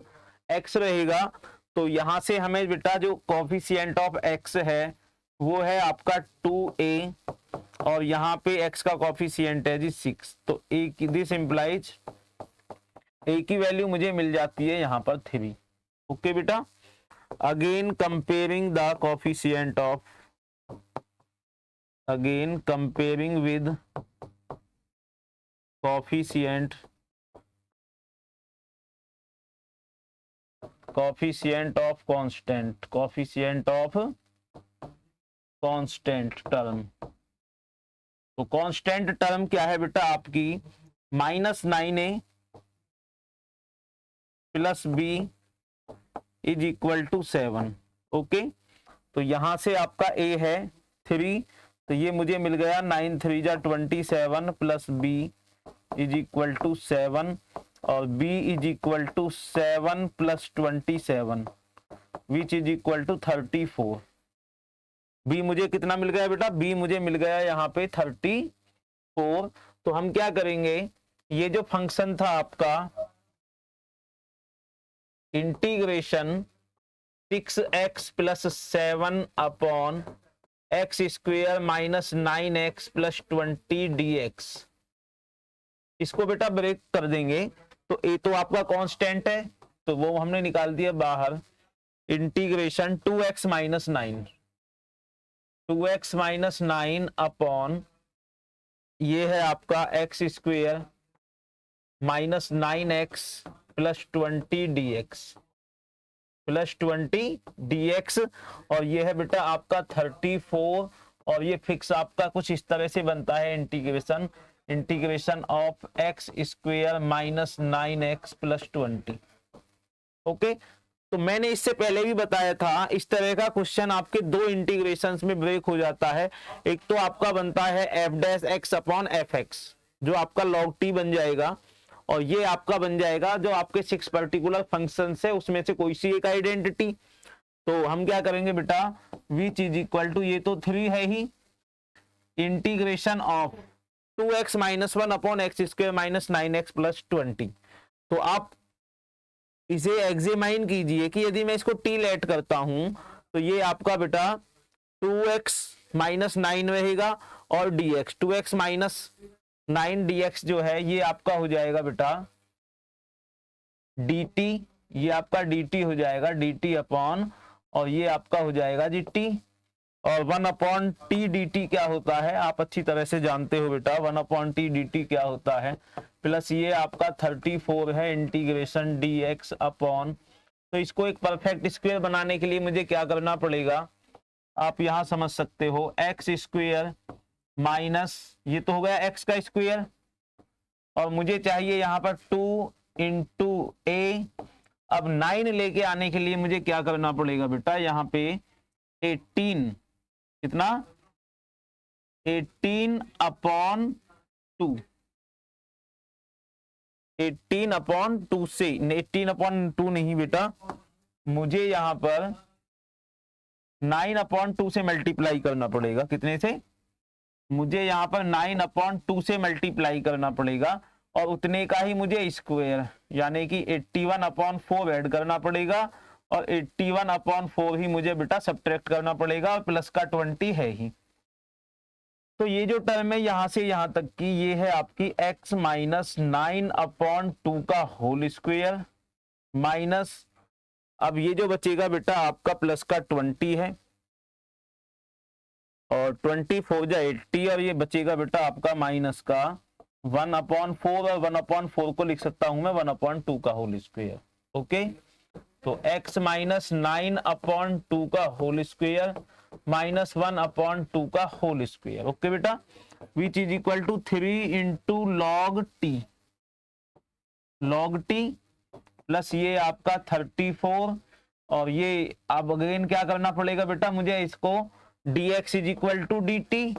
x रहेगा। तो यहां से हमें बेटा जो कोफिशिएंट ऑफ x है वो है आपका 2a, और यहाँ पे x का कोफिशिएंट है जी 6। तो a की दिस इंप्लाइज a की वैल्यू मुझे मिल जाती है यहाँ पर 3। ओके बेटा, again comparing the coefficient of, again comparing with coefficient of constant, coefficient of constant term. तो कांस्टेंट टर्म क्या है बेटा आपकी -9a plus b is equal to 7। Okay, तो यहां से आपका a है 3, तो ये मुझे मिल गया 9 3 जा 27 plus b is equal to 7, और b is equal to 7 plus 27 which is equal to 34। b मुझे कितना मिल गया बेटा, b मुझे मिल गया यहाँ पे 34। तो हम क्या करेंगे, ये जो फंक्शन था आपका integration 6x plus 7 upon x² minus 9x plus 20 dx, इसको बेटा ब्रेक कर देंगे। तो a तो आपका कांस्टेंट है तो वो हमने निकाल दिया बाहर, integration 2x minus 9, 2x minus 9 upon ये है आपका x square minus 9x plus 20 dx plus 20 dx, और ये है बेटा आपका 34, और ये फिक्स आपका कुछ इस तरह से बनता है integration of x square minus 9x plus 20। Okay, तो मैंने इससे पहले भी बताया था इस तरह का क्वेश्चन आपके दो इंटीग्रेशंस में ब्रेक हो जाता है। एक तो आपका बनता है F dash x upon f x, जो आपका log t बन जाएगा, और ये आपका बन जाएगा जो आपके 6 पर्टिकुलर फंक्शन है उसमें से कोई सी एक आइडेंटिटी। तो हम क्या करेंगे बेटा, विच इज इक्वल टू, ये तो 3 है ही, integration of 2x minus 1 upon x square minus 9x plus 20। तो आप इसे एग्जामाइन कीजिए कि यदि मैं इसको t लेट करता हूं तो ये आपका बेटा 2x माइनस 9 रहेगा, और dx 2x माइनस 9 dx जो है ये आपका हो जाएगा बेटा dt, ये आपका dt हो जाएगा dt अपॉन, और ये आपका हो जाएगा जी t, और 1 अपॉन टी डी टी क्या होता है आप अच्छी तरह से जानते हो बेटा, 1 अपॉन टी डी टी क्या होता है, प्लस ये आपका 34 है इंटीग्रेशन dx अपॉन। तो इसको एक परफेक्ट स्क्वायर बनाने के लिए मुझे क्या करना पड़ेगा, आप यहां समझ सकते हो, एक्स स्क्वायर माइनस ये तो हो गया एक्स का स्क्वायर, और मुझे चाहिए यहां पर 2 इंटू ए। अब 9 लेके आने के लिए मुझे क्या करना पड़ेगा बेटा, यहाँ पे 18, कितना 18 अपॉन 2, 18 अपॉन 2 से 18 अपॉन 2 नहीं बेटा, मुझे यहां पर 9 अपॉन 2 से मल्टीप्लाई करना पड़ेगा, कितने से, मुझे यहां पर 9 अपॉन 2 से मल्टीप्लाई करना पड़ेगा, और उतने का ही मुझे स्क्वायर यानी कि 81 अपॉन 4 ऐड करना पड़ेगा, और 81 अपॉन 4 ही मुझे बेटा सब्ट्रैक्ट करना पड़ेगा, और प्लस का 20 है ही। तो ये जो टर्म है यहां से यहां तक की, ये है आपकी x माइनस 9 अपॉन 2 का होल स्क्वायर माइनस, अब ये जो बचेगा बेटा आपका प्लस का 20 है, और 24 जा 80, और ये बचेगा बेटा आपका माइनस का 1 अपॉन 4, और 1 अपॉन 4 को लिख सकता हूं मैं 1 अपॉन 2 का होल स्क्वायर। ओके, तो x माइनस 9 अपॉन 2 का होल स्क्वायर माइनस 1 अपॉन 2 का होल स्क्वायर। ओके बेटा, which is equal to 3 into log t, log t plus ये आपका 34, और ये अब अगेन क्या करना पड़ेगा बेटा मुझे, इसको dx is equal to dt,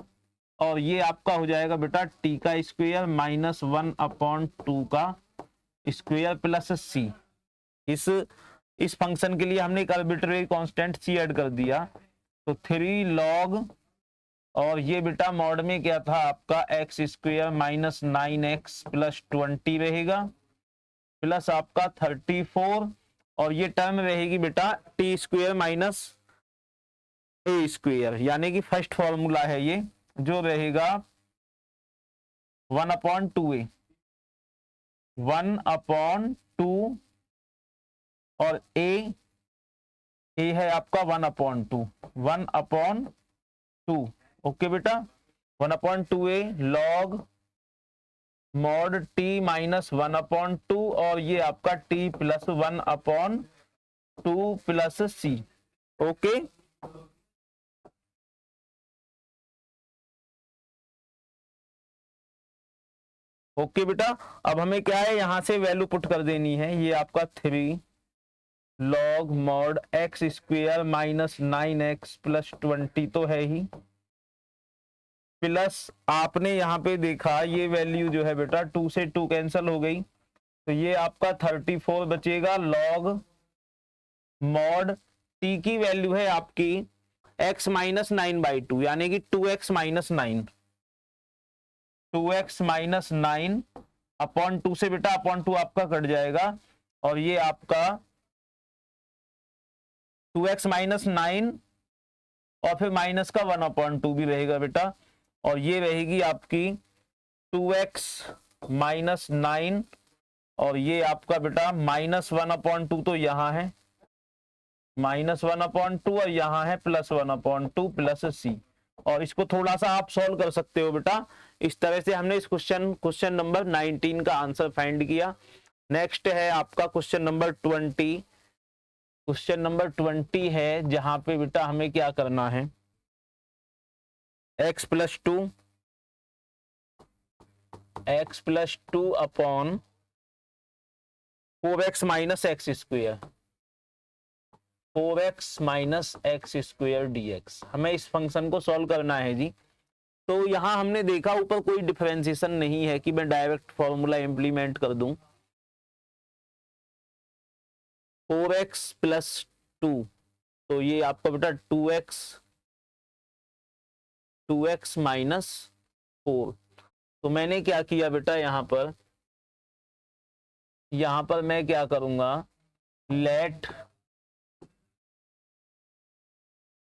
और ये आपका हो जाएगा बेटा t का स्क्वायर माइनस 1 अपॉन 2 का स्क्वायर प्लस c। इस फंक्शन के लिए हमने एक आर्बिट्रेरी कांस्टेंट c ऐड कर दिया, तो 3 लॉग, और ये बेटा मॉड में क्या था आपका x square minus 9x plus 20 रहेगा, प्लस आपका 34, और ये टर्म रहेगी बेटा टी स्क्वायर माइनस ए स्क्वायर, यानी कि फर्स्ट फॉर्मूला है ये, जो रहेगा 1 अपॉन 2a, 1 अपॉन 2, और ए है आपका 1 अपॉन 2, 1 अपॉन 2। ओके बेटा, 1 upon 2a log mod T minus 1 upon 2, और ये आपका टी प्लस 1 अपॉन 2 प्लस सी। ओके, ओके बेटा, अब हमें क्या है यहां से वैल्यू पुट कर देनी है, ये आपका 3 log mod x square minus 9x plus 20 तो है ही, प्लस आपने यहाँ पे देखा ये वैल्यू जो है बेटा 2 से 2 कैंसिल हो गई, तो ये आपका 34 बचेगा, लॉग मॉड टी की वैल्यू है आपकी x माइनस 9/2, यानी कि 2x minus 9, 2x minus 9 upon 2 से बेटा अपॉन 2 आपका कट जाएगा, और ये आपका 2x माइनस 9, और फिर माइनस का 1 अपॉन 2 भी रहेगा बेटा, और ये रहेगी आपकी 2x माइनस 9, और ये आपका बेटा माइनस 1 अपॉन 2 तो यहाँ है माइनस 1 अपॉन 2, और यहाँ है प्लस 1 अपॉन 2 प्लस सी। और इसको थोड़ा सा आप सॉल्व कर सकते हो बेटा। इस तरह से हमने इस क्वेश्चन नंबर 19 का आंसर फाइंड किया। नेक्स्ट है आपका क्वेश्चन नंबर 20। क्वेश्चन नंबर 20 है जहां पे बेटा हमें क्या करना है, x plus two upon 4x minus x square, 4x minus x square dx। हमें इस फंक्शन को सॉल्व करना है जी। तो यहां हमने देखा ऊपर कोई डिफरेंशिएशन नहीं है कि मैं डायरेक्ट फॉर्मूला इंप्लीमेंट कर दूं। 4x प्लस 2, तो ये आपका बेटा 2x माइनस 4। तो मैंने क्या किया बेटा, यहां पर मैं क्या करूंगा, let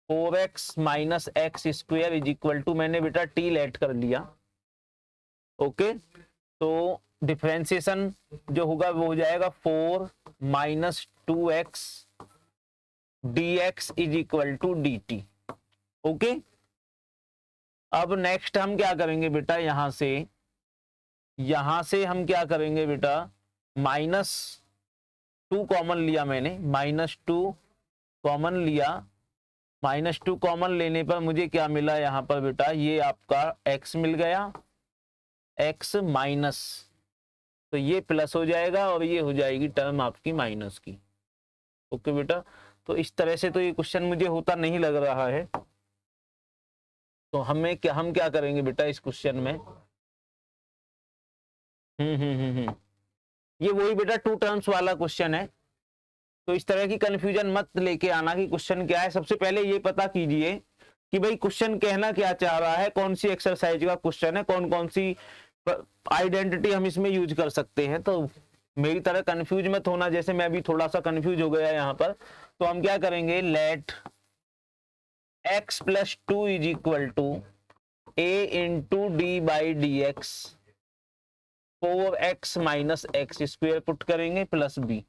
4x minus x square is equal to, मैंने बेटा t लेट कर लिया। ओके, तो डिफरेंशिएशन जो होगा वो हो जाएगा 4 minus 2x dx is equal to dt। Okay, अब नेक्स्ट हम क्या करेंगे बेटा, यहां से हम क्या करेंगे बेटा, -2 कॉमन लिया मैंने, -2 कॉमन लिया। -2 कॉमन लेने पर मुझे क्या मिला यहाँ पर बेटा, ये आपका x मिल गया, x माइनस, तो ये प्लस हो जाएगा और ये हो जाएगी टर्म आपकी माइनस की। ओके बेटा, तो इस तरह से तो ये क्वेश्चन मुझे होता नहीं लग रहा है। तो हम क्या करेंगे बेटा इस क्वेश्चन में, ये वही बेटा 2 टर्म्स वाला क्वेश्चन है। तो इस तरह की कंफ्यूजन मत लेके आना कि क्वेश्चन क्या है। सबसे पहले ये पता कीजिए कि भाई क्वेश्चन कहना क्या चाह रहा है, कौन सी एक्सरसाइज का क्वेश्चन है, कौन सी आइडेंटिटी हम इसमें यूज कर सकते हैं। तो मेरी तरह कंफ्यूज मत होना, जैसे मैं अभी थोड़ा सा कंफ्यूज हो गया यहाँ पर। तो हम क्या करेंगे, let x plus 2 is equal to a into d by d x, 4x minus x square put करेंगे प्लस b।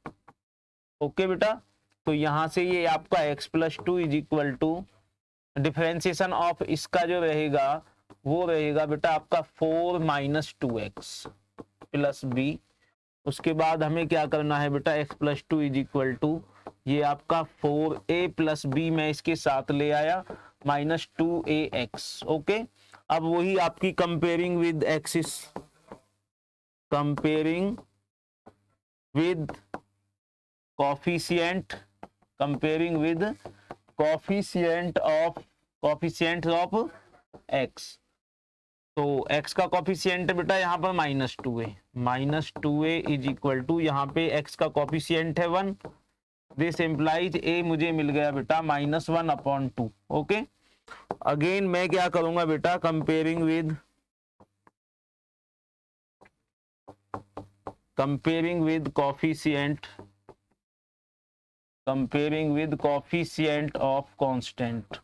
ओके बेटा, तो यहां से ये आपका x plus 2 is equal to differentiation of इसका जो रहेगा वो रहेगा बेटा आपका 4 माइनस 2x प्लस b। उसके बाद हमें क्या करना है बेटा, x plus 2 is equal to ये आपका 4a प्लस b, मैं इसके साथ ले आया, माइनस 2ax। ओके, अब वही आपकी comparing with axis, comparing with coefficient, comparing with coefficient of x। तो x का कोफिशिएंट बेटा यहाँ पर -2a इज इक्वल टू, यहाँ पे x का कोफिशिएंट है 1, दिस इम्प्लाइज a मुझे मिल गया बेटा -1/2। ओके, अगेन मैं क्या करूंगा बेटा, comparing with coefficient of constant.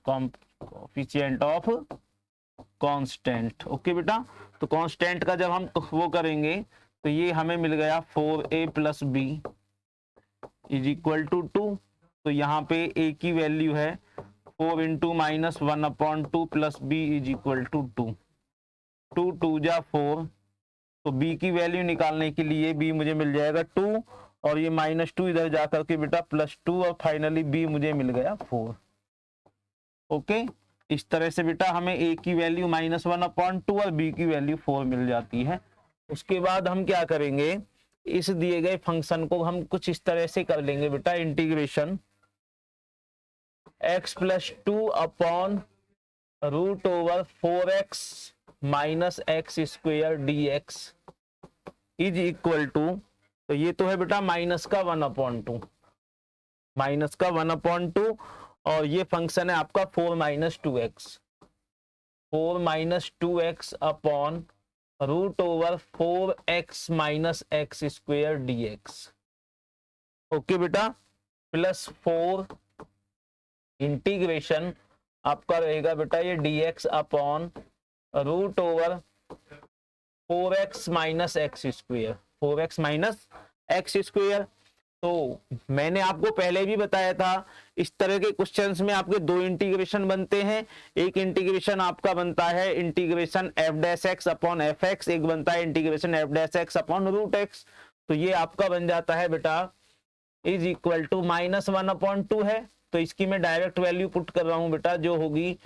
Okay बेटा, तो कांस्टेंट का जब हम वो करेंगे तो ये हमें मिल गया 4a plus b is equal to 2। तो यहाँ पे a की वैल्यू है 4 into -1/2 plus b is equal to 2, 2 2 जा 4। तो b की वैल्यू निकालने के लिए b मुझे मिल जाएगा 2, और ये -2 इधर जाकर के बेटा +2, और फाइनली b मुझे मिल गया 4। ओके, इस तरह से बेटा हमें a की वैल्यू -1/2 और b की वैल्यू 4 मिल जाती है। उसके बाद हम क्या करेंगे, इस दिए गए फंक्शन को हम कुछ इस तरह से कर लेंगे बेटा, integration x plus 2 upon √4x minus x square dx is equal to, तो ये तो है बेटा माइनस का 1/2, और ये फंक्शन है आपका 4 minus 2x upon √4x minus x square dx। Okay बेटा, प्लस 4 इंटीग्रेशन आपका रहेगा बेटा ये dx upon √4x minus x square, 4x minus x square. तो मैंने आपको पहले भी बताया था, इस तरह के क्वेश्चंस में आपके दो इंटीग्रेशन बनते हैं। एक इंटीग्रेशन आपका बनता है integration f dash x upon f x, एक बनता है integration f dash x upon root x. तो ये आपका बन जाता है बेटा इज इक्वल टू -1/2 है। तो इसकी मैं डायरेक्ट वैल्यू पुट कर रहा हूं बेटा, जो होगी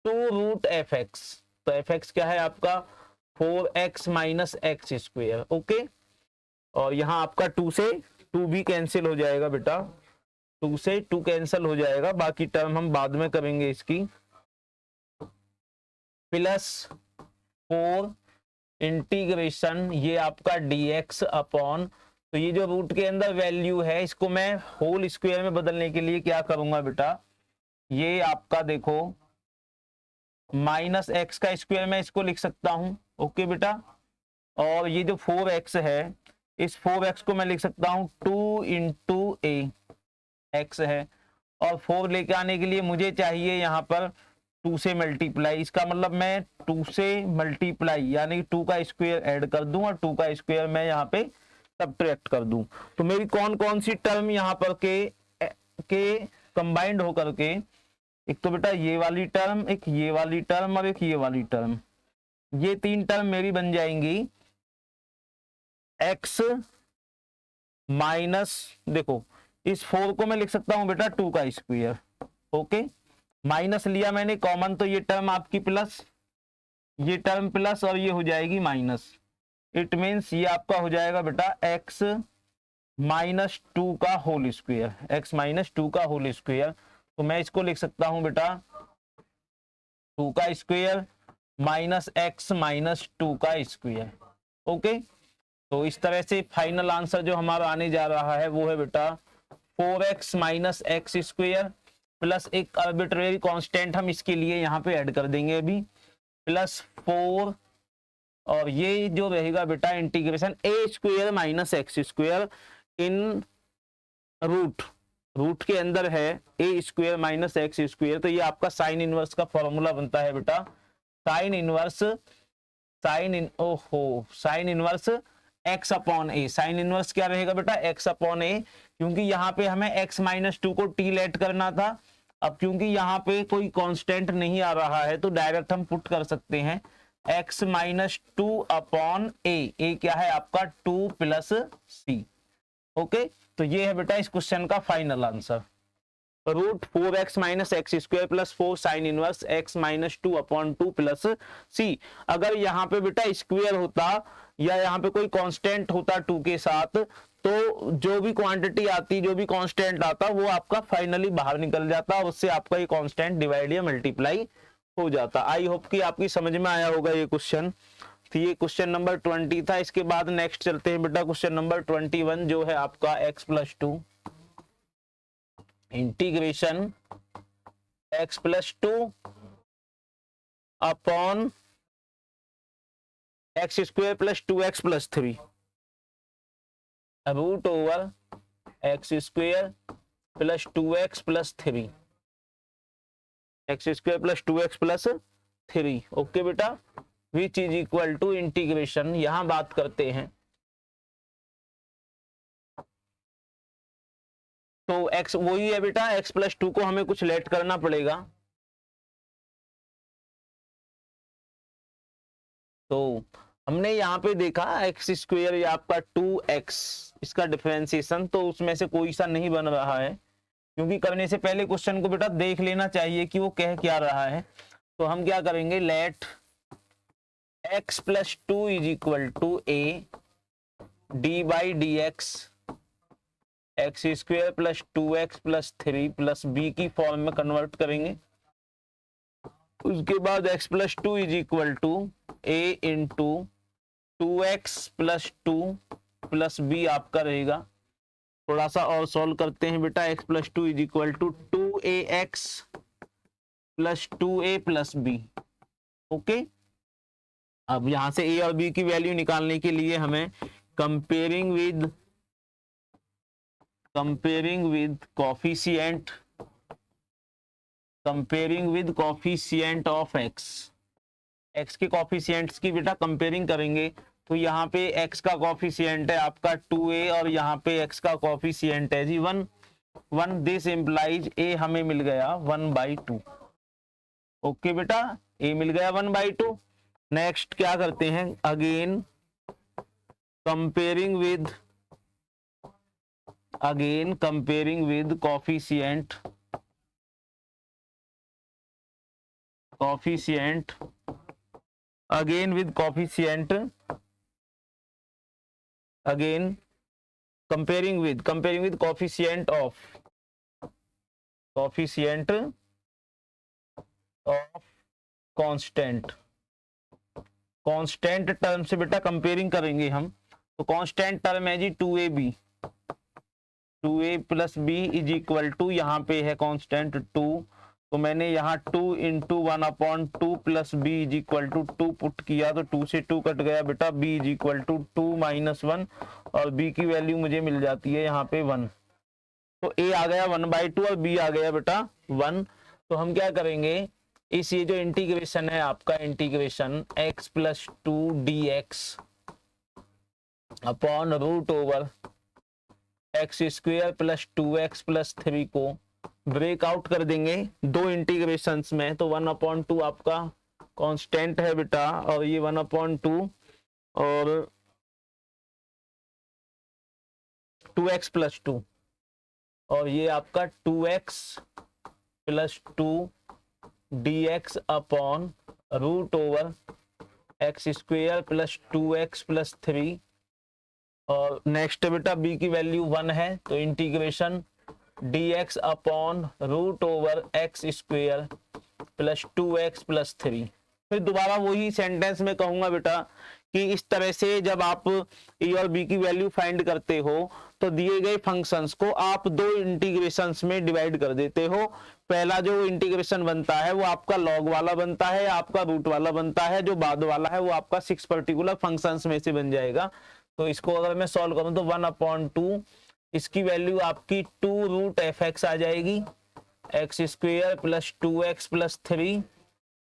2√f(x). तो f(x) क्या है आपका 4x minus x square. Okay, और यहाँ आपका 2 से 2 भी कैंसिल हो जाएगा बेटा, 2 से 2 कैंसिल हो जाएगा, बाकी टर्म हम बाद में करेंगे इसकी। प्लस 4 इंटीग्रेशन ये आपका dx अपॉन, तो ये जो रूट के अंदर वैल्यू है इसको मैं होल स्क्वायर में बदलने के लिए क्या करूंगा बेटा, ये आपका देखो माइनस एक्स का स्क्वायर मैं इसको लिख सकता हूं। ओके बेटा, और ये जो 4x है, इस 4x को मैं लिख सकता हूं 2 इंटू ए एक्स है, और 4 लेके आने के लिए मुझे चाहिए यहाँ पर 2 से मल्टीप्लाई। इसका मतलब मैं 2 से मल्टीप्लाई यानी 2 का स्क्वायर ऐड कर दूं और 2 का स्क्वायर मैं यहाँ पे सब्ट्रैक्ट कर दूं। तो मेरी कौन कौन सी टर्म यहाँ पर के कंबाइंड होकर के, एक तो बेटा ये वाली टर्म, एक ये वाली टर्म और एक ये वाली टर्म, ये 3 टर्म मेरी बन जाएंगी x माइनस, देखो इस 4 को मैं लिख सकता हूं बेटा 2 का स्क्वायर। ओके, माइनस लिया मैंने कॉमन, तो ये टर्म आपकी प्लस, ये टर्म प्लस और ये हो जाएगी माइनस। इट मीन्स ये आपका हो जाएगा बेटा x माइनस 2 का होल स्क्वायर, x माइनस 2 का होल स्क्वायर। तो मैं इसको लिख सकता हूं बेटा 2 का स्क्वायर माइनस x माइनस 2 का स्क्वायर। ओके, तो इस तरह से फाइनल आंसर जो हमारा आने जा रहा है वो है बेटा 4x minus x square plus एक आर्बिट्रेरी कांस्टेंट हम इसके लिए यहाँ पे ऐड कर देंगे अभी, प्लस 4, और ये जो रहेगा बेटा इंटीग्रेशन ए स्क्वायर माइनस एक्स स्क्वायर इन रूट के अंदर है ए स्क्वायर माइनस एक्स स्क्वायर। तो ये आपका साइन इनवर्स का फॉर्मूला बनता है बेटा, साइन इनवर्स x अपॉन ए। साइन इनवर्स क्या रहेगा बेटा x अपॉन ए, क्योंकि यहाँ पे हमें x माइनस 2 को t लेट करना था। अब क्योंकि यहाँ पे कोई कांस्टेंट नहीं आ रहा है तो डायरेक्ट हम पुट कर सकते हैं x माइनस 2 अपॉन ए क्या है आपका 2 प्लस c। ओके, तो ये है बेटा इस क्वेश्चन का final answer, root 4x minus x square plus 4 sine inverse x minus 2 upon 2 plus c। अगर यहाँ पे बेटा स्क्वायर होता या यहाँ पे कोई कांस्टेंट होता 2 के साथ, तो जो भी क्वांटिटी आती, जो भी कांस्टेंट आता, वो आपका फाइनली बाहर निकल जाता और उससे आपका ये कांस्टेंट डिवाइड या मल्टीप्लाई हो जाता। आई होप कि आपकी समझ में आया होगा ये क्वेश्चन। तो ये क्वेश्चन नंबर 20 था। इसके बाद नेक्स्ट चलते हैं बेटा क्वेश्चन नंबर 21, जो है आपका x plus 2 integration x plus 2 upon x square plus 2x plus 3 root over x square plus 2x plus 3, x square plus 2x plus 3। Okay बेटा, which is equal to integration, यहां बात करते हैं तो x वही है बेटा, x प्लस 2 को हमें कुछ लेट करना पड़ेगा। तो हमने यहाँ पे देखा एक्स स्क्वायर या आपका 2x, इसका डिफरेंशिएशन, तो उसमें से कोई सा नहीं बन रहा है, क्योंकि करने से पहले क्वेश्चन को बेटा देख लेना चाहिए कि वो कह क्या रहा है। तो हम क्या करेंगे, let x plus 2 is equal to a d by d x x square plus 2x plus 3 plus b की फॉर्म में कन्वर्ट करेंगे। उसके बाद x plus 2 is equal to a into 2x plus 2 plus b आपका रहेगा। थोड़ा सा और सॉल्व करते हैं बेटा, x plus 2 is equal to 2ax plus 2a plus B. Okay, अब यहां से a और b की वैल्यू निकालने के लिए हमें comparing with coefficient of x के कॉफिशिएंट्स की बेटा कंपेयरिंग करेंगे। तो यहाँ पे x का कॉफिशिएंट है आपका 2a और यहाँ पे x का कॉफिशिएंट है जी 1 1। दिस इम्प्लाइज a हमें मिल गया 1/2। ओके बेटा, a मिल गया 1/2। नेक्स्ट क्या करते हैं, again comparing with coefficient again comparing with coefficient of constant term से बेटा कंपेयरिंग करेंगे हम। तो कांस्टेंट टर्म है जी 2ab plus b is equal to, यहाँ पे है कांस्टेंट 2, तो मैंने यहाँ 2 into 1/2 plus b is equal to 2 put किया, तो 2 से 2 कट गया बेटा, बी इज इक्वल टू 2 - 1 और बी की वैल्यू मुझे मिल जाती है यहाँ पे 1। तो ए आ गया 1/2 और बी आ गया बेटा 1। तो हम क्या करेंगे, इस ये जो इंटीग्रेशन है आपका, integration x + 2 dx upon root over x² + 2x + 3 को ब्रेकआउट कर देंगे दो इंटीग्रेशंस में। तो 1/2 आपका कांस्टेंट है बेटा, और ये 1/2 और 2x + 2 और ये आपका 2x + 2 dx upon root over x² + 2x + 3। और नेक्स्ट बेटा b की वैल्यू 1 है, तो integration dx upon root over x² + 2x + 3। फिर दोबारा वही सेंटेंस में कहूंगा बेटा कि इस तरह से जब आप ए और बी की वैल्यू फाइंड करते हो तो दिए गए फंक्शंस को आप दो इंटीग्रेशंस में डिवाइड कर देते हो। पहला जो इंटीग्रेशन बनता है वो आपका लॉग वाला बनता है, आपका रूट वाला बनता है, जो बाद वाला है वो आपका 6 पर्टिकुलर फंक्शंस में से बन जाएगा। तो इसको अगर मैं सॉल्व करूं तो 1/2 इसकी वैल्यू आपकी 2√fx आ जाएगी, x² + 2x + 3।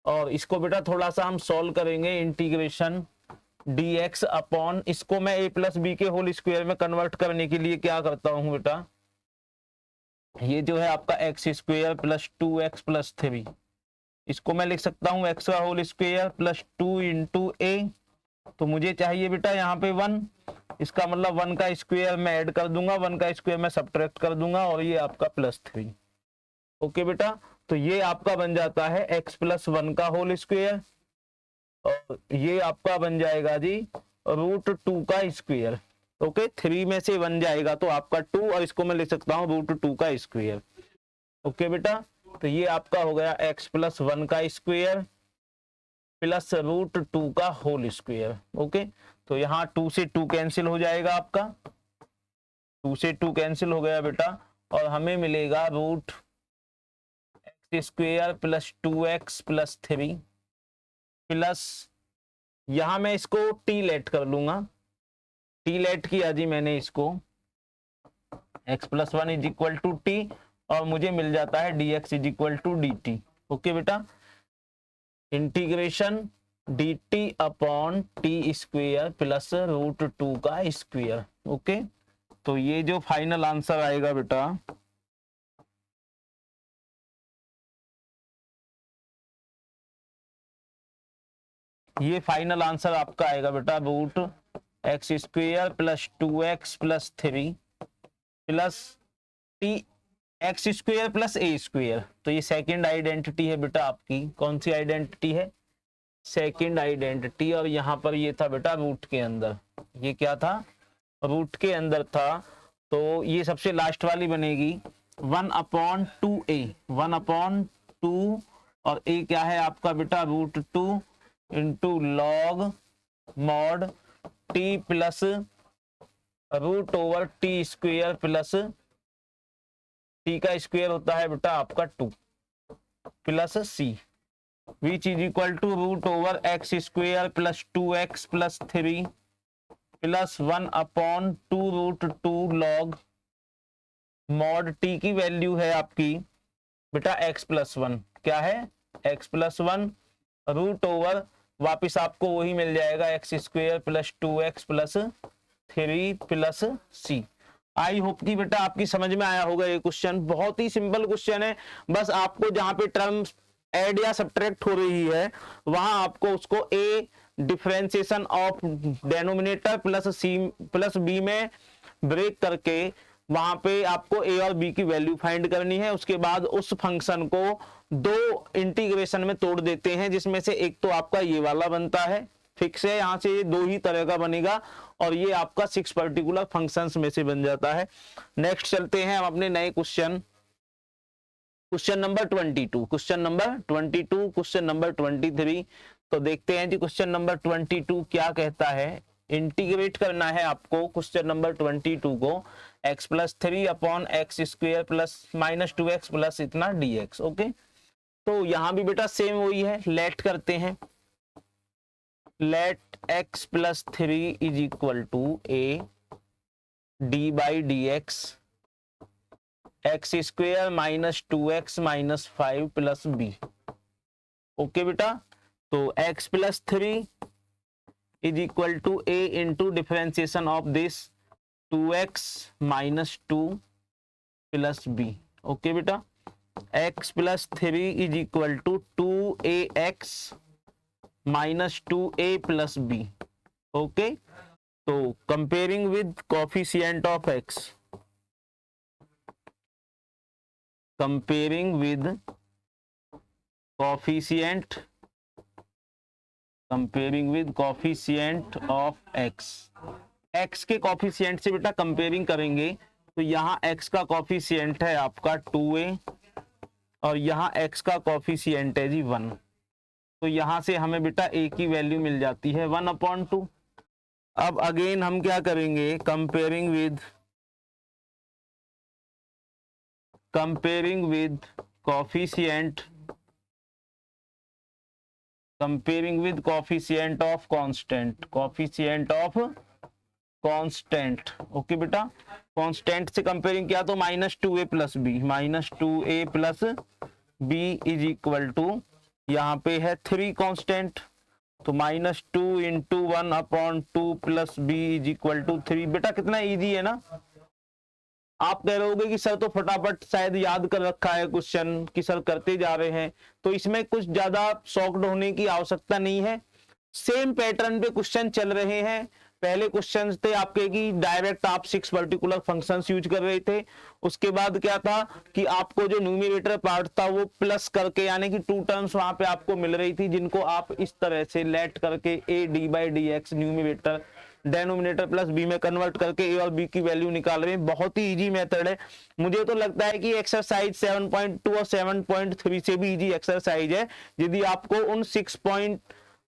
और इसको बेटा थोड़ा सा हम सॉल्व करेंगे, इंटीग्रेशन dx अपॉन, इसको मैं a + b के होल स्क्वायर में कन्वर्ट करने के लिए क्या करता हूं बेटा, ये जो है आपका x² + 2x + 3, इसको मैं लिख सकता हूं x का होल स्क्वायर + 2 इंटू a। तो मुझे चाहिए बेटा यहाँ पे 1, इसका मतलब 1 का स्क्वायर मैं ऐड कर दूंगा, 1 का स्क्वायर मैं सब्ट्रैक्ट कर दूंगा, और ये आपका +3। ओके बेटा, तो ये आपका बन जाता है x + 1 का होल स्क्वायर, और ये आपका बन जाएगा जी √2 का स्क्वायर। ओके, 3 में से 1 जाएगा तो आपका 2, और इसको मैं लिख सकता हूँ √2 का स्क्वायर। ओके बेटा, तो ये आपका हो गया x + 1 का स्क्वायर प्लस √2 का होल स्क्वायर। ओके, तो यहाँ 2 से 2 कैंसिल हो जाएगा आपका, 2 से 2 कैंसिल हो गया बेटा, और हमें मिलेगा √x² + 2x + 3 प्लस, यहां मैं इसको t लेट कर लूंगा, t लेट किया जी मैंने इसको, x + 1 = t, और मुझे मिल जाता है dx = dt। ओके बेटा, integration dt upon t² plus √2 का स्क्वायर। ओके, तो ये जो फाइनल आंसर आएगा बेटा, ये फाइनल आंसर आपका आएगा बेटा √x² + 2x + 3 plus t x² + a²। तो ये सेकंड आइडेंटिटी है बेटा आपकी, कौन सी आइडेंटिटी है, सेकंड आइडेंटिटी। और यहाँ पर ये था बेटा रूट के अंदर, ये क्या था, रूट के अंदर था, तो ये सबसे लास्ट वाली बनेगी 1/2a, 1/2, और a क्या है आपका बेटा √2 into log mod t plus √t² plus t का स्क्वायर होता है बेटा आपका 2 plus c, which is equal to √x² + 2x + 3 plus 1/2 log mod t की वैल्यू है आपकी बेटा x + 1, क्या है x + 1 √2 वापिस आपको वही मिल जाएगा x square plus 2x plus 3 plus c. I hope कि बेटा आपकी समझ में आया होगा। ये क्वेश्चन बहुत ही सिंपल क्वेश्चन है, बस आपको जहां पे टर्म्स ऐड या सब्ट्रैक्ट हो रही है वहां आपको उसको A differentiation of denominator plus C plus B में ब्रेक करके वहां पे आपको ए और बी की वैल्यू फाइंड करनी है। उसके बाद उस फंक्शन को दो इंटीग्रेशन में तोड़ देते हैं, जिसमें से एक तो आपका ये वाला बनता है, फिक्स है, यहां से ये दो ही तरह का बनेगा और ये आपका 6 पर्टिकुलर फंक्शंस में से बन जाता है। नेक्स्ट चलते हैं हम अपने नए question number 22, question number 22, question number 23। तो देखते हैं जी क्वेश्चन नंबर 22 क्या कहता है। इंटीग्रेट करना है आपको क्वेश्चन नंबर 22 को x plus 3 upon x square plus minus 2x plus इतना dx। ओके, तो यहां भी बेटा सेम वही है, लेट करते हैं। Let x plus 3 is equal to a d by d x square minus 2x minus 5 plus B. Okay बेटा, तो x plus 3 is equal to a into differentiation of this 2x minus 2 plus B. Okay बेटा, x plus 3 is equal to 2ax minus 2a plus B. Okay, तो comparing with coefficient of x, comparing with coefficient of x के coefficient से बेटा comparing करेंगे तो यहाँ x का coefficient है आपका 2a और यहाँ x का कोफिशिएंट है जी 1। तो यहाँ से हमें बेटा a की वैल्यू मिल जाती है 1/2। अब अगेन हम क्या करेंगे, comparing with coefficient of constant. Okay बेटा, कांस्टेंट से कंपेयरिंग किया तो minus 2a plus b is equal to यहाँ पे है 3 कांस्टेंट, तो minus 2 into 1/2 plus b is equal to 3। बेटा कितना इजी है ना। आप कह रहे होगे कि सर तो फटाफट शायद याद कर रखा है क्वेश्चन कि सर करते जा रहे हैं, तो इसमें कुछ ज्यादा शॉक्ड होने की आवश्यकता नहीं है। सेम पैटर्न पे क्वेश्चन चल रहे हैं। पहले क्वेश्चन थे आपके कि डायरेक्ट आप 6 पर्टिकुलर फंक्शंस यूज कर रहे थे। उसके बाद क्या था कि आपको जो न्यूमरेटर पार्ट था वो प्लस करके, यानी कि 2 टर्म्स वहां पे आपको मिल रही थी जिनको आप इस तरह से लेट करके a d by d x numerator denominator plus B में कन्वर्ट करके ए और बी की वैल्यू निकाल रहे हैं। बहुत ही इजी मेथड है। मुझे तो लगता है कि एक्सरसाइज 7.2 और 7.3 से भी इजी एक्सरसाइज है। यदि आपको उन 6 पॉइंट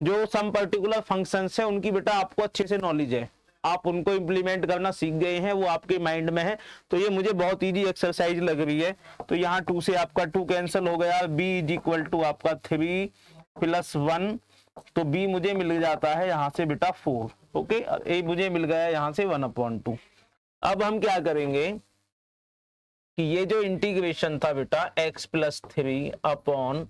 जो सम पर्टिकुलर फंक्शंस है उनकी बेटा आपको अच्छे से नॉलेज है, आप उनको इंप्लीमेंट करना सीख गए हैं, वो आपके माइंड में है, तो ये मुझे बहुत इजी एक्सरसाइज लग रही है। तो यहाँ 2 से आपका 2 कैंसिल हो गया, b इज इक्वल टू आपका 3 प्लस 1, तो b मुझे मिल जाता है यहाँ से बेटा 4। ओके, a मुझे मिल गया यहाँ से 1/2। अब हम क्या करेंगे कि ये जो इंटीग्रेशन था बेटा x plus 3 upon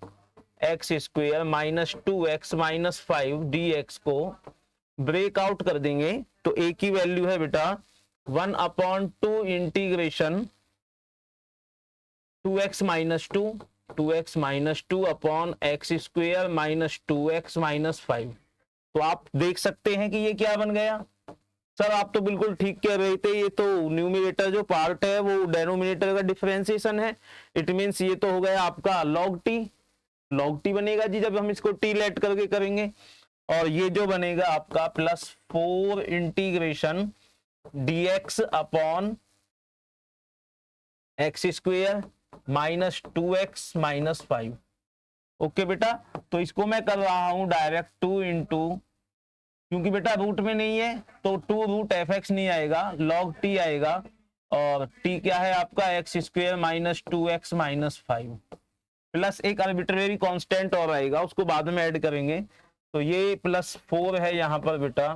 x square minus 2x minus 5 dx को ब्रेक आउट कर देंगे, तो a की वैल्यू है बेटा 1/2 integration 2x minus 2 upon x square minus 2x minus 5। तो आप देख सकते हैं कि ये क्या बन गया। सर आप तो बिल्कुल ठीक कह रहे थे, ये तो न्यूमरेटर जो पार्ट है वो डेनोमिनेटर का डिफरेंशिएशन है। इट मींस ये तो हो गया आपका log t बनेगा जी जब हम इसको t लेट करके करेंगे, और ये जो बनेगा आपका plus 4 integration dx upon x square minus 2x minus 5। Okay बेटा, तो इसको मैं कर रहा हूं डायरेक्ट 2 इंटू, क्योंकि बेटा रूट में नहीं है तो 2 रूट fx नहीं आएगा, log t आएगा, और t क्या है आपका x square minus 2x minus 5 plus एक आर्बिट्रेरी कांस्टेंट और आएगा, उसको बाद में ऐड करेंगे। तो ये प्लस 4 है यहाँ पर बेटा,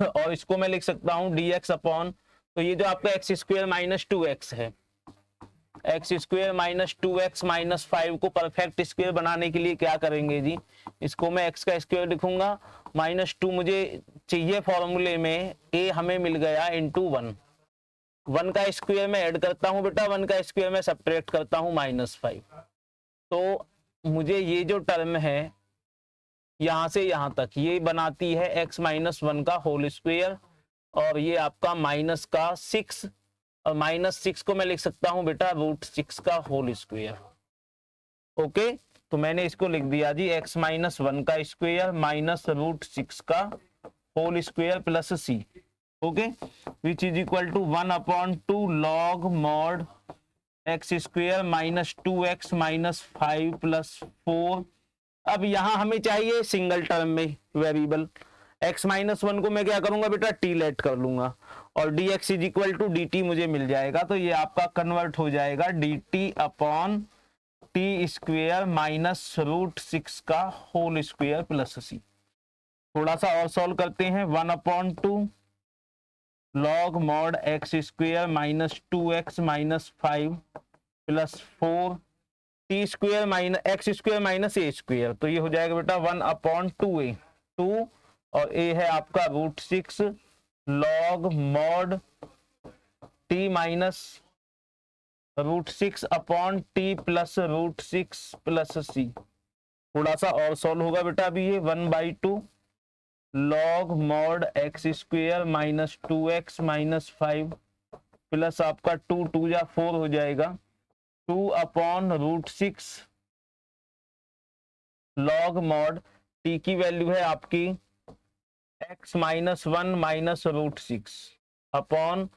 और इसको मैं लिख सकता हूँ dx अपॉन, तो ये जो आपका एक्स स्क्वेयर माइनस 2x है, x square minus 2x minus 5 को परफेक्ट स्क्वेयर बनाने के लिए क्या करेंगे जी, इसको मैं x का स्क्वेयर लिखूंगा, -2 मुझे चाहिए फॉर्मूले में, a हमें मिल गया इंटू 1, 1 का स्क्वेयर में ऐड करता हूं बेटा, 1 का स्क्वेयर में सब्ट्रैक्ट करता हूं -5, तो मुझे ये जो टर्म है यहां से यहां तक ये बनाती है x माइनस 1 का होल स्क्वेयर, और ये आपका माइनस का 6, और -6 को मैं लिख सकता हूं बेटा √6 का होल स्क्वेयर। ओके, तो मैंने इसको लिख दिया जी x माइनस 1 का स्क्वेयर माइनस √6 का whole square plus c। Okay, which is equal to 1/2 log mod x square minus 2x minus 5 plus 4। अब यहां हमें चाहिए सिंगल टर्म में वेरिएबल, x माइनस 1 को मैं क्या करूंगा बेटा t लेट कर लूंगा, और dx is equal to dt मुझे मिल जाएगा, तो ये आपका कन्वर्ट हो जाएगा dt upon T square minus √6 का होल स्क्वेयर प्लस c। थोड़ा सा और सॉल्व करते हैं, 1/2 log mod x square minus 2x minus 5 plus 4 t square minus x square minus a square, तो ये हो जाएगा बेटा 1/2a, 2 और a है आपका √6 log mod t minus √6 upon t plus √6 plus c। थोड़ा सा और सॉल्व होगा बेटा अभी ये, 1/2 log mod x square minus 2x minus 5 plus आपका 2 2 जा 4 हो जाएगा, 2 अपॉन √6 log mod t की वैल्यू है आपकी x minus 1 minus √6 upon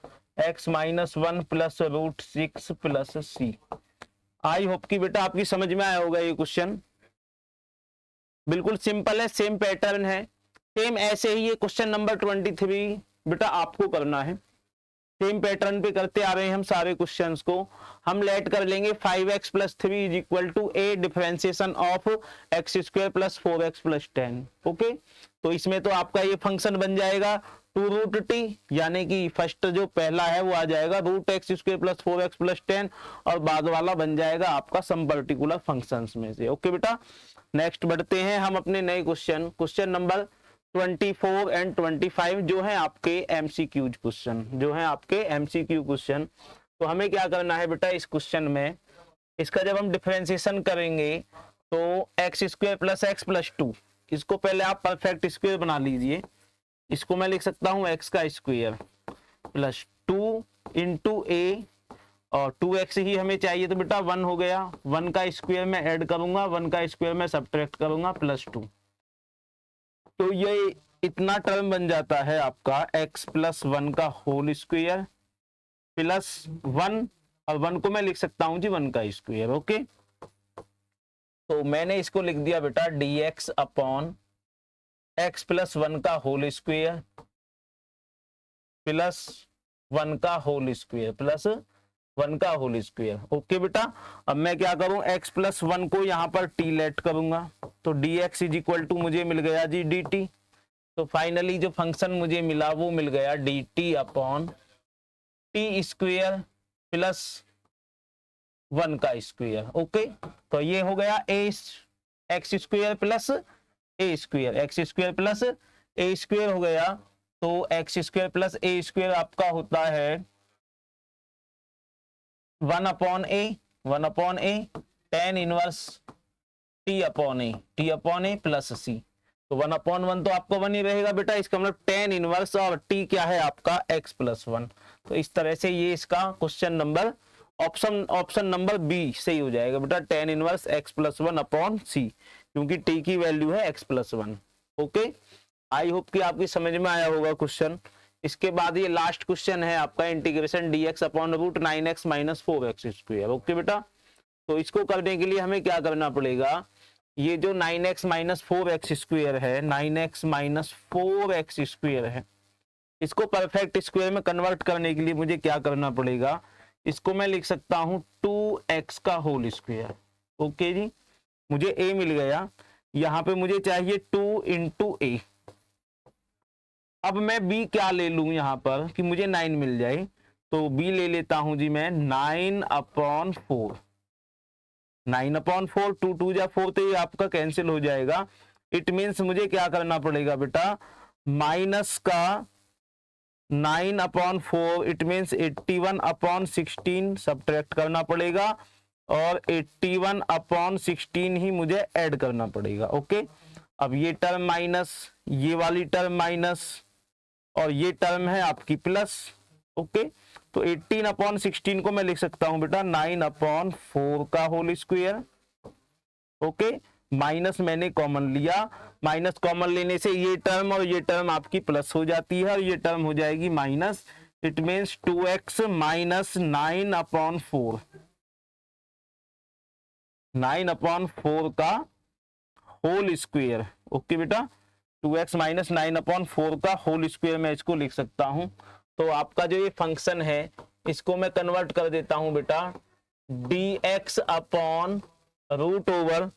x minus 1 plus √6 plus c। आई होप कि बेटा आपकी समझ में आया होगा ये क्वेश्चन, बिल्कुल सिंपल है, सेम पैटर्न है, सेम ऐसे ही ये क्वेश्चन नंबर 23 बेटा आपको करना है, सेम पैटर्न पे करते आ रहे हैं हम सारे क्वेश्चंस को। हम लेट कर लेंगे 5x plus 3 is equal to a differentiation of x square plus 4x plus 10। Okay, तो इसमें तो आपका ये फंक्शन बन जाएगा 2√t, यानी कि फर्स्ट जो पहला है वो आ जाएगा √x square plus 4x plus 10, और बाद वाला बन जाएगा आपका सम पर्टिकुलर फंक्शंस में से। ओके बेटा, नेक्स्ट बढ़ते हैं हम अपने नए क्वेश्चन, क्वेश्चन नंबर 24 एंड 25 जो है आपके एमसीक्यू क्वेश्चन, जो है आपके एमसीक्यू क्वेश्चन। तो हमें क्या करना है बेटा इस क्वेश्चन में, इसका जब हम डिफरेंशिएशन करेंगे तो x square plus x plus 2, इसको पहले आप परफेक्ट स्क्वायर बना लीजिए, इसको मैं लिख सकता हूं एक्स का स्क्वायर प्लस 2 इंटू ए, और 2x ही हमें चाहिए तो बेटा 1 हो गया, 1 का स्क्वायर में ऐड करूंगा, 1 का स्क्वायर में सब्ट्रैक्ट करूंगा प्लस 2, तो ये इतना टर्म बन जाता है आपका x प्लस 1 का होल स्क्वायर प्लस 1, और 1 को मैं लिख सकता हूं जी 1 का स्क्वायर। ओके, तो मैंने इसको लिख दिया बेटा dx अपॉन x प्लस 1 का होल स्क्वायर प्लस 1 का होल स्क्वायर प्लस 1 का होल स्क्वायर। ओके बेटा, अब मैं क्या करूं, x प्लस 1 को यहां पर t लेट करूंगा, तो dx इज इक्वल टू मुझे मिल गया जी dt, तो फाइनली जो फंक्शन मुझे मिला वो मिल गया dt upon t square plus 1 का स्क्वायर। ओके, तो ये हो गया x square plus a square, x square plus a square हो गया, तो x square plus a square आपका होता है 1/a tan inverse t upon a plus c, तो 1/1 तो आपको 1 ही रहेगा बेटा, इसका मतलब tan इनवर्स, और t क्या है आपका x प्लस 1। तो इस तरह से ये इसका question number option number b सही हो जाएगा बेटा, tan inverse x plus 1 upon c, क्योंकि t की वैल्यू है x plus 1। Okay, I hope कि आपकी समझ में आया होगा क्वेश्चन। इसके बाद ये लास्ट क्वेश्चन है आपका integration dx upon √9x minus 4x square. Okay बेटा, तो इसको करने के लिए हमें क्या करना पड़ेगा, ये जो 9x माइनस 4x स्क्वायर है, 9x माइनस 4x स्क्वायर है, इसको परफेक्ट स्क्वायर में कन्वर्ट करने के लिए मुझे क्या करना पड़ेगा, इसको मैं लिख सकता हूं 2x का होल स्क्वायर। ओके जी, मुझे a मिल गया, यहां पे मुझे चाहिए 2 इंटू ए। अब मैं b क्या ले लूं यहां पर कि मुझे 9 मिल जाए, तो बी ले लेता हूं जी मैं 9/4। 9/4, 2 2 जा 4, तो ये आपका कैंसिल हो जाएगा। इट मीन्स मुझे क्या करना पड़ेगा बेटा, माइनस का 9/4, इट मीन्स 81/16 सब्ट्रैक्ट करना पड़ेगा, और 81/16 ही मुझे ऐड करना पड़ेगा। ओके, अब ये टर्म माइनस, ये वाली टर्म माइनस, और ये टर्म है आपकी प्लस। ओके, तो 18/16 को मैं लिख सकता हूं बेटा 9/4 का होल स्क्वायर। ओके, माइनस मैंने कॉमन लिया, माइनस कॉमन लेने से ये टर्म और ये टर्म आपकी प्लस हो जाती है, और ये टर्म हो जाएगी minus. It means 2x minus 9/4, 9/4 का होल स्क्वायर। ओके बेटा, 2x माइनस 9/4 का होल स्क्वायर मैं इसको लिख सकता हूं। तो आपका जो ये फंक्शन है इसको मैं कन्वर्ट कर देता हूं बेटा dx अपॉन रूट ओवर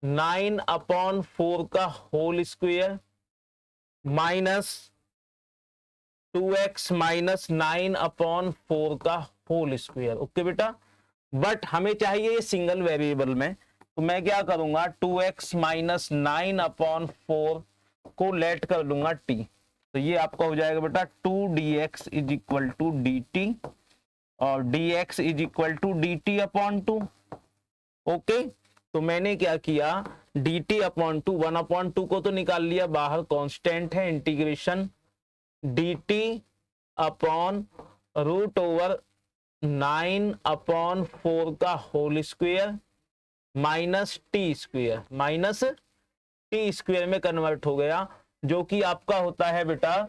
9/4 का whole square minus 2x minus 9/4 का होल स्क्वायर। ओके बेटा, बट हमें चाहिए ये सिंगल वेरिएबल में, तो मैं क्या करूंगा 2x माइनस 9/4 को लेट कर लूंगा t, तो ये आपका हो जाएगा बेटा 2dx is equal to dt, और dx is equal to dt upon 2। Okay, तो मैंने क्या किया dt अपॉन 2, 1/2 को तो निकाल लिया बाहर, कांस्टेंट है, integration dt upon root over 9/4 का whole square minus t square, minus t square में कन्वर्ट हो गया, जो कि आपका होता है बेटा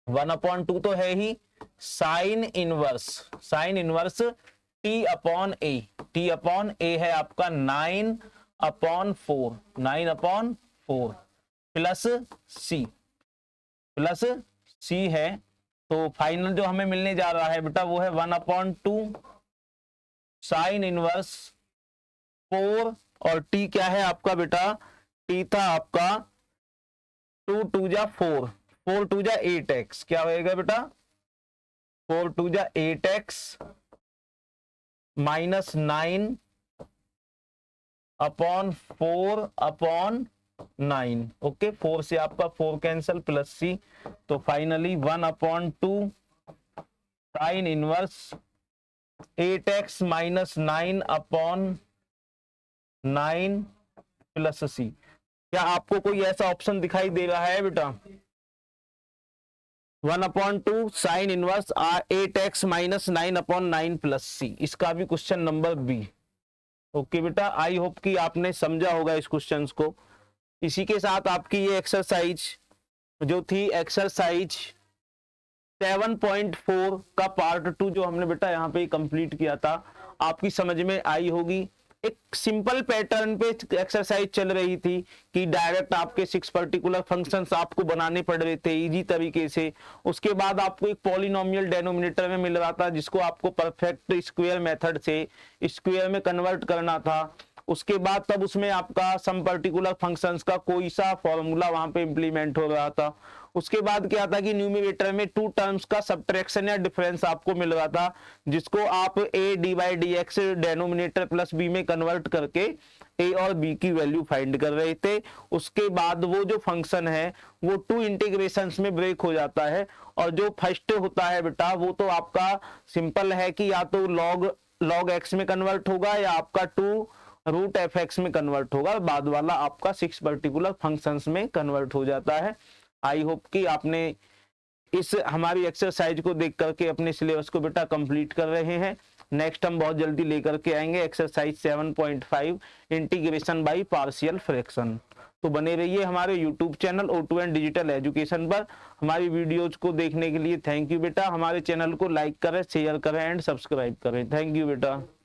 1/2 तो है ही, साइन इनवर्स टी अपॉन ए, टी अपॉन ए है आपका 9/4, 9/4 प्लस सी है। तो फाइनल जो हमें मिलने जा रहा है बेटा वो है 1/2 साइन इनवर्स 4, और टी क्या है आपका बेटा, टी था आपका 2 2 जा 4, 4 2 जा 8x, क्या होएगा बेटा 4 2 जा 8x माइनस 9/4/9। ओके, 4 से आपका 4 कैंसल, प्लस सी, तो finally 1/2 sine inverse 8x minus 9/9 plus C. क्या आपको कोई ऐसा ऑप्शन दिखाई दे रहा है बेटा 1/2 sine inverse 8x minus 9/9 plus C, इसका भी क्वेश्चन नंबर बी। ओके बेटा, आई होप कि आपने समझा होगा इस क्वेश्चन को। इसी के साथ आपकी ये एक्सरसाइज जो थी एक्सरसाइज 7.4 का पार्ट 2 जो हमने बेटा यहाँ पे कंप्लीट किया था, आपकी समझ में आई होगी। एक सिंपल पैटर्न पे एक्सरसाइज चल रही थी कि डायरेक्ट आपके 6 पर्टिकुलर फंक्शंस आपको बनाने पड़ रहे थे इजी तरीके से। उसके बाद आपको एक पॉलिनोमियल डेनोमिनेटर में मिल रहा था जिसको आपको परफेक्ट स्क्वायर मेथड से स्क्वायर में कन्वर्ट करना था। उसके बाद तब उसमें आपका सम पर्टिकुलर फंक्शंस का कोई सा फॉर्मूला वहां पे इंप्लीमेंट हो रहा था। उसके बाद क्या था कि न्यूमरेटर में 2 टर्म्स का सब्ट्रैक्शन या डिफरेंस आपको मिल रहा था, जिसको आप a d/dx denominator plus b में कन्वर्ट करके a और b की वैल्यू फाइंड कर रहे थे। उसके बाद वो जो फंक्शन है वो 2 इंटीग्रेशंस में ब्रेक हो जाता है, और जो फर्स्ट होता है बेटा वो तो आपका सिंपल है कि या तो log x में कन्वर्ट होगा या आपका 2 रूट fx में कन्वर्ट होगा, बाद वाला आपका 6 पर्टिकुलर फंक्शंस में कन्वर्ट हो जाता है। आई होप कि आपने इस हमारी एक्सरसाइज को देख करके अपने सिलेबस को बेटा कंप्लीट कर रहे हैं। नेक्स्ट हम बहुत जल्दी लेकर के आएंगे exercise 7.5 integration by partial fraction. तो बने रहिए हमारे YouTube channel O2N digital education पर। हमारी वीडियोज को देखने के लिए थैंक यू बेटा। हमारे चैनल को लाइक करें, शेयर करें एंड सब्सक्राइब करें। थैंक यू बेटा।